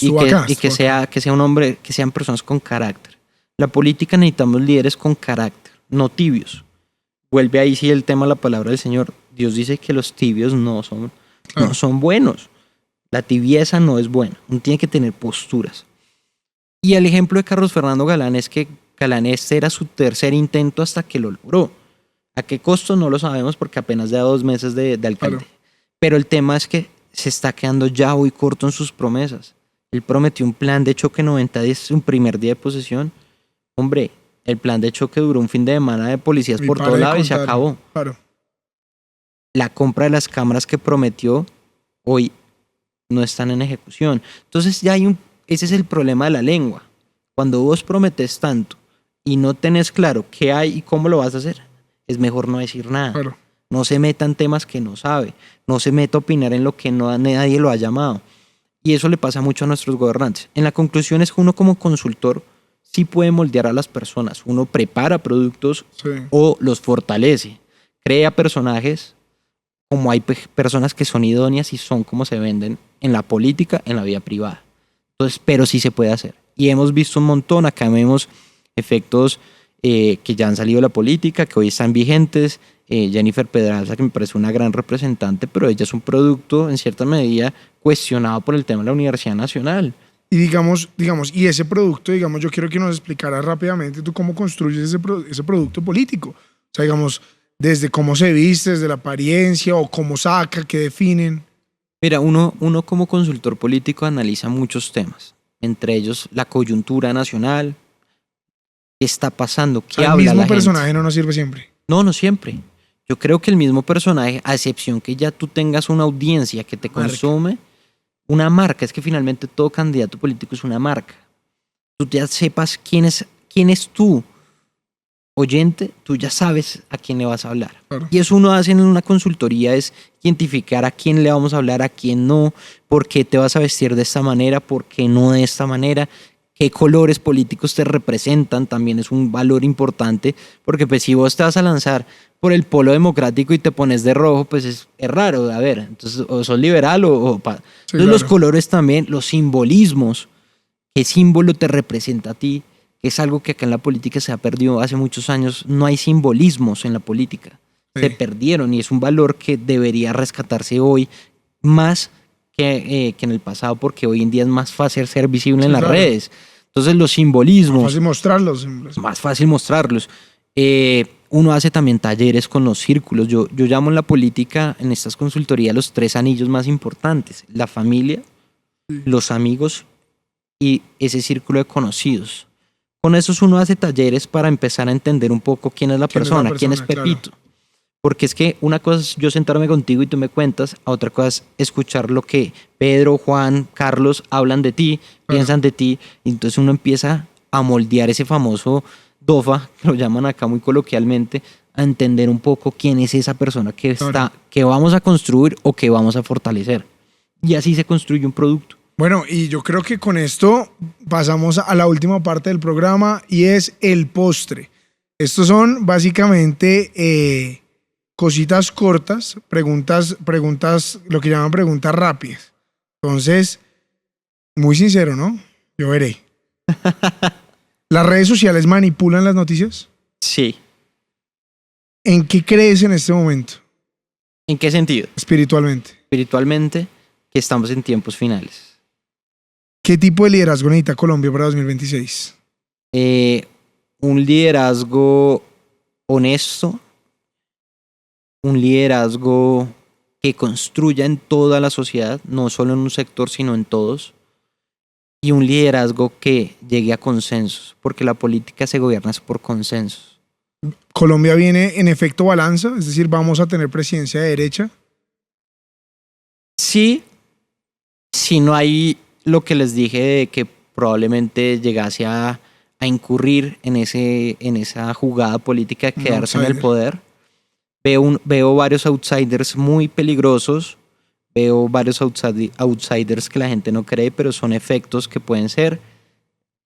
y que sea un hombre, que sean personas con carácter. La política necesitamos líderes con carácter, no tibios. Vuelve ahí sí el tema, la palabra del Señor. Dios dice que los tibios no son buenos. La tibieza no es buena. Uno tiene que tener posturas. Y el ejemplo de Carlos Fernando Galán es que Galán este era su tercer intento hasta que lo logró. ¿A qué costo? No lo sabemos porque apenas lleva 2 meses de alcalde. Claro. Pero el tema es que se está quedando ya muy corto en sus promesas. Él prometió un plan de choque 90 días, un primer día de posesión. Hombre, el plan de choque duró un fin de semana de policías por todo lado y se acabó. Claro. La compra de las cámaras que prometió hoy no están en ejecución. Entonces ya ese es el problema de la lengua. Cuando vos prometes tanto y no tenés claro qué hay y cómo lo vas a hacer, es mejor no decir nada. Claro. No se meta en temas que no sabe. No se meta a opinar en lo que nadie lo ha llamado. Y eso le pasa mucho a nuestros gobernantes. En la conclusión es que uno como consultor sí puede moldear a las personas. Uno prepara productos o los fortalece. Crea personajes, como hay personas que son idóneas y son como se venden en la política, en la vida privada. Entonces, pero sí se puede hacer. Y hemos visto un montón. Acá vemos efectos que ya han salido de la política, que hoy están vigentes. Jennifer Pedraza, que me parece una gran representante, pero ella es un producto en cierta medida cuestionado por el tema de la Universidad Nacional. Y digamos, y ese producto, yo quiero que nos explicaras rápidamente tú cómo construyes ese producto político. O sea, digamos, desde cómo se viste, desde la apariencia o cómo saca, qué definen. Mira, uno como consultor político analiza muchos temas, entre ellos la coyuntura nacional, qué está pasando, qué habla la gente. El mismo personaje no nos sirve siempre. No siempre. Yo creo que el mismo personaje, a excepción que ya tú tengas una audiencia que te consume, una marca, es que finalmente todo candidato político es una marca. Tú ya sepas quién es tu oyente, tú ya sabes a quién le vas a hablar. Claro. Y eso uno hace en una consultoría, es identificar a quién le vamos a hablar, a quién no, por qué te vas a vestir de esta manera, por qué no de esta manera, qué colores políticos te representan, también es un valor importante, porque pues si vos te vas a lanzar por el polo democrático y te pones de rojo, pues es raro. A ver, entonces o sos liberal entonces claro. Los colores también, los simbolismos, qué símbolo te representa a ti, que es algo que acá en la política se ha perdido hace muchos años. No hay simbolismos en la política, se perdieron y es un valor que debería rescatarse hoy más que en el pasado, porque hoy en día es más fácil ser visible en las redes. Entonces los simbolismos... Más fácil mostrarlos. Uno hace también talleres con los círculos. Yo llamo en la política, en estas consultorías, los 3 anillos más importantes. La familia, los amigos y ese círculo de conocidos. Con esos uno hace talleres para empezar a entender un poco quién es la persona, quién es Pepito. Claro. Porque es que una cosa es yo sentarme contigo y tú me cuentas, a otra cosa es escuchar lo que Pedro, Juan, Carlos hablan de ti, piensan de ti, y entonces uno empieza a moldear ese famoso DOFA, que lo llaman acá muy coloquialmente, a entender un poco quién es esa persona que vamos a construir o que vamos a fortalecer. Y así se construye un producto. Bueno, y yo creo que con esto pasamos a la última parte del programa y es el postre. Estos son básicamente cositas cortas, preguntas, lo que llaman preguntas rápidas. Entonces, muy sincero, ¿no? Yo veré. ¿Las redes sociales manipulan las noticias? Sí. ¿En qué crees en este momento? ¿En qué sentido? Espiritualmente. Espiritualmente, que estamos en tiempos finales. ¿Qué tipo de liderazgo necesita Colombia para 2026? Un liderazgo honesto, un liderazgo que construya en toda la sociedad, no solo en un sector, sino en todos. y un liderazgo que llegue a consensos, porque la política se gobierna por consensos. Colombia viene en efecto balanza, es decir, vamos a tener presidencia de derecha. Sí, si no hay lo que les dije de que probablemente llegase a incurrir en esa jugada política de Un quedarse en el outsider. poder, veo varios outsiders muy peligrosos, veo varios outsiders que la gente no cree, pero son efectos que pueden ser.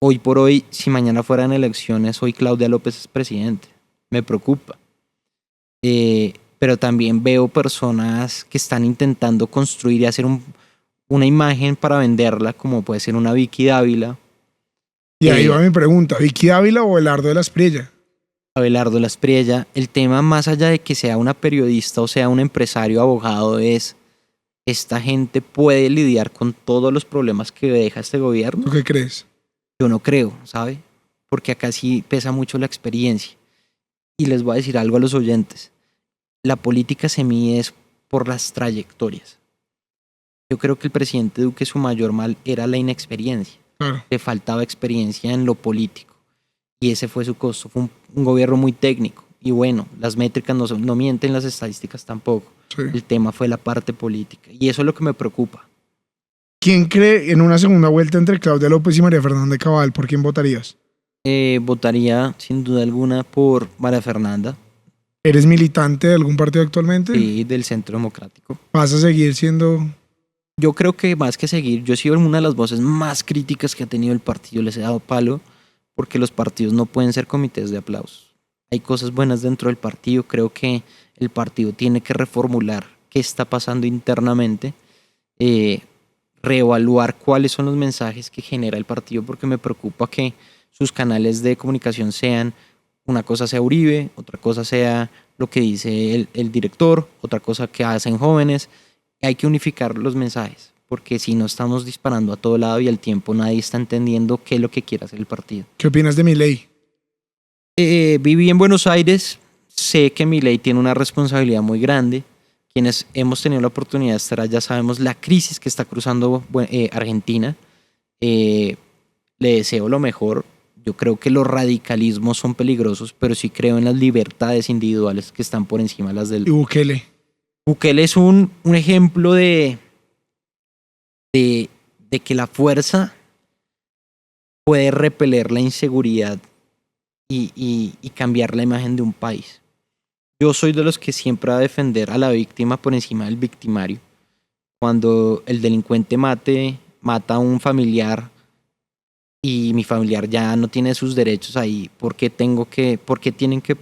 Hoy por hoy, si mañana fueran elecciones, hoy Claudia López es presidente. Me preocupa. Pero también veo personas que están intentando construir y hacer una imagen para venderla, como puede ser una Vicky Dávila, Y ahí va mi pregunta, ¿Vicky Dávila o Abelardo de la Espriella? Abelardo Laspriella. El tema, más allá de que sea una periodista o sea un empresario abogado, es esta gente puede lidiar con todos los problemas que deja este gobierno. ¿Tú qué crees? Yo no creo, ¿sabe? Porque acá sí pesa mucho la experiencia. Y les voy a decir algo a los oyentes. La política se mide es por las trayectorias. Yo creo que el presidente Duque su mayor mal era la inexperiencia. Claro. Le faltaba experiencia en lo político. Y ese fue su costo. Fue un gobierno muy técnico. Y bueno, las métricas no mienten, las estadísticas tampoco. Sí. El tema fue la parte política. Y eso es lo que me preocupa. ¿Quién cree en una segunda vuelta entre Claudia López y María Fernanda Cabal? ¿Por quién votarías? Votaría sin duda alguna por María Fernanda, ¿Eres militante de algún partido actualmente? y del Centro Democrático. ¿Vas a seguir siendo...? Yo creo que más que seguir, yo he sido una de las voces más críticas que ha tenido el partido. Les he dado palo porque los partidos no pueden ser comités de aplausos. Hay cosas buenas dentro del partido. Creo que el partido tiene que reformular qué está pasando internamente, reevaluar cuáles son los mensajes que genera el partido, porque me preocupa que sus canales de comunicación sean, una cosa sea Uribe, otra cosa sea lo que dice el director, otra cosa que hacen jóvenes. Hay que unificar los mensajes, porque si no estamos disparando a todo lado y al tiempo nadie está entendiendo qué es lo que quiere hacer el partido. ¿Qué opinas de Milei? Viví en Buenos Aires, sé que Milei tiene una responsabilidad muy grande. Quienes hemos tenido la oportunidad de estar allá sabemos la crisis que está cruzando Argentina. Le deseo lo mejor. Yo creo que los radicalismos son peligrosos, pero sí creo en las libertades individuales que están por encima de las del... Y Bukele. Bukele es un ejemplo de que la fuerza puede repeler la inseguridad y cambiar la imagen de un país. Yo soy de los que siempre va a defender a la víctima por encima del victimario. Cuando el delincuente mata a un familiar y mi familiar ya no tiene sus derechos ahí, ¿por qué tienen que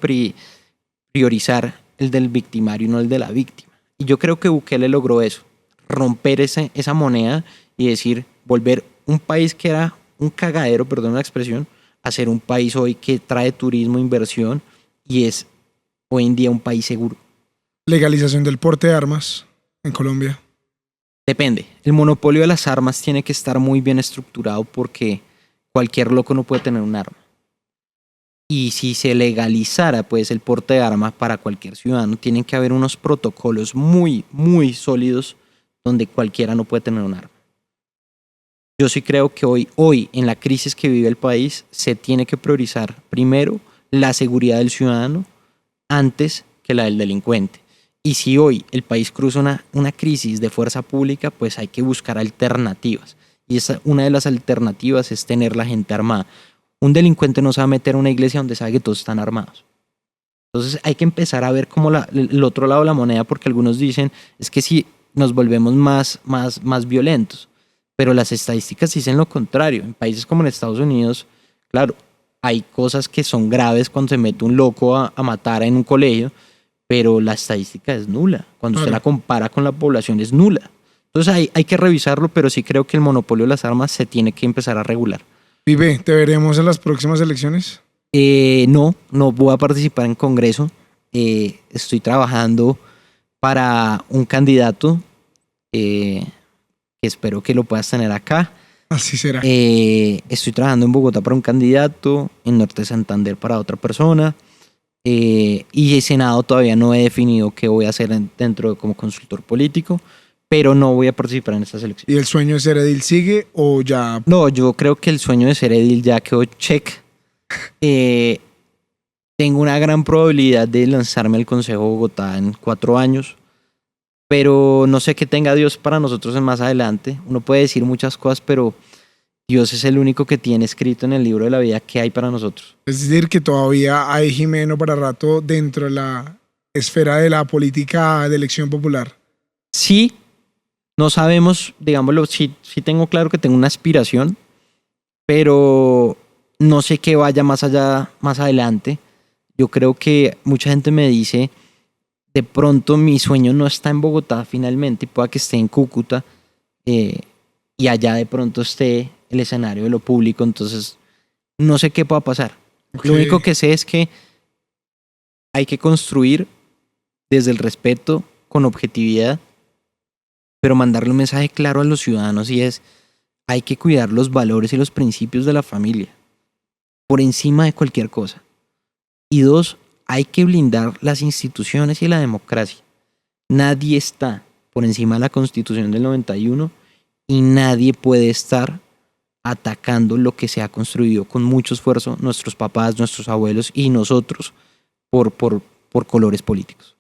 priorizar el del victimario y no el de la víctima? Y yo creo que Bukele logró eso, romper esa moneda y decir, volver un país que era un cagadero, perdón la expresión, a ser un país hoy que trae turismo, inversión y es hoy en día un país seguro. Legalización del porte de armas en Colombia. Depende. El monopolio de las armas tiene que estar muy bien estructurado porque cualquier loco no puede tener un arma. Y si se legalizara pues el porte de armas para cualquier ciudadano, tienen que haber unos protocolos muy, muy sólidos donde cualquiera no puede tener un arma. Yo sí creo que hoy en la crisis que vive el país se tiene que priorizar primero la seguridad del ciudadano antes que la del delincuente. Y si hoy el país cruza una crisis de fuerza pública, pues hay que buscar alternativas. Y una de las alternativas es tener la gente armada. Un delincuente no se va a meter a una iglesia donde sabe que todos están armados. Entonces hay que empezar a ver como el otro lado de la moneda, porque algunos dicen, es que si nos volvemos más violentos. Pero las estadísticas dicen lo contrario. En países como en Estados Unidos, claro, hay cosas que son graves cuando se mete un loco a matar en un colegio, pero la estadística es nula. Cuando usted la compara con la población es nula. Entonces hay que revisarlo, pero sí creo que el monopolio de las armas se tiene que empezar a regular. Pipe, ¿te veremos en las próximas elecciones? No voy a participar en Congreso. Estoy trabajando para un candidato que espero que lo puedas tener acá. Así será. Estoy trabajando en Bogotá para un candidato, en Norte de Santander para otra persona. Y el Senado todavía no he definido qué voy a hacer dentro como consultor político, pero no voy a participar en estas elecciones. ¿Y el sueño de ser edil sigue o ya? No, yo creo que el sueño de ser edil ya quedó check. Tengo una gran probabilidad de lanzarme al Consejo de Bogotá en 4 años, pero no sé qué tenga Dios para nosotros en más adelante. Uno puede decir muchas cosas, pero Dios es el único que tiene escrito en el libro de la vida qué hay para nosotros. Es decir, que todavía hay Jimeno para rato dentro de la esfera de la política de elección popular. Sí, no sabemos, digámoslo, sí tengo claro que tengo una aspiración, pero no sé qué vaya más allá, más adelante. Yo creo que mucha gente me dice, de pronto mi sueño no está en Bogotá finalmente, pueda que esté en Cúcuta, y allá de pronto esté el escenario de lo público, entonces no sé qué pueda pasar. Okay. Lo único que sé es que hay que construir desde el respeto, con objetividad, pero mandarle un mensaje claro a los ciudadanos y es, hay que cuidar los valores y los principios de la familia por encima de cualquier cosa. Y 2, hay que blindar las instituciones y la democracia. Nadie está por encima de la Constitución del 91 y nadie puede estar atacando lo que se ha construido con mucho esfuerzo nuestros papás, nuestros abuelos y nosotros por colores políticos.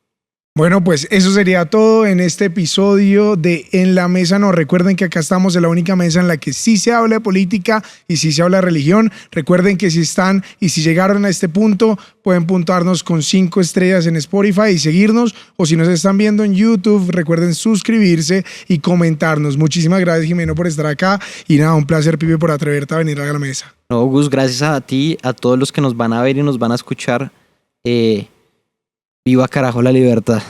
Bueno, pues eso sería todo en este episodio de En la Mesa No. Recuerden que acá estamos en la única mesa en la que sí se habla de política y sí se habla de religión. Recuerden que si están y si llegaron a este punto, pueden puntuarnos con 5 estrellas en Spotify y seguirnos. O si nos están viendo en YouTube, recuerden suscribirse y comentarnos. Muchísimas gracias, Jimeno, por estar acá. Y nada, un placer, Pipe, por atreverte a venir a la mesa. No, Gus, gracias a ti, a todos los que nos van a ver y nos van a escuchar. Viva carajo la libertad.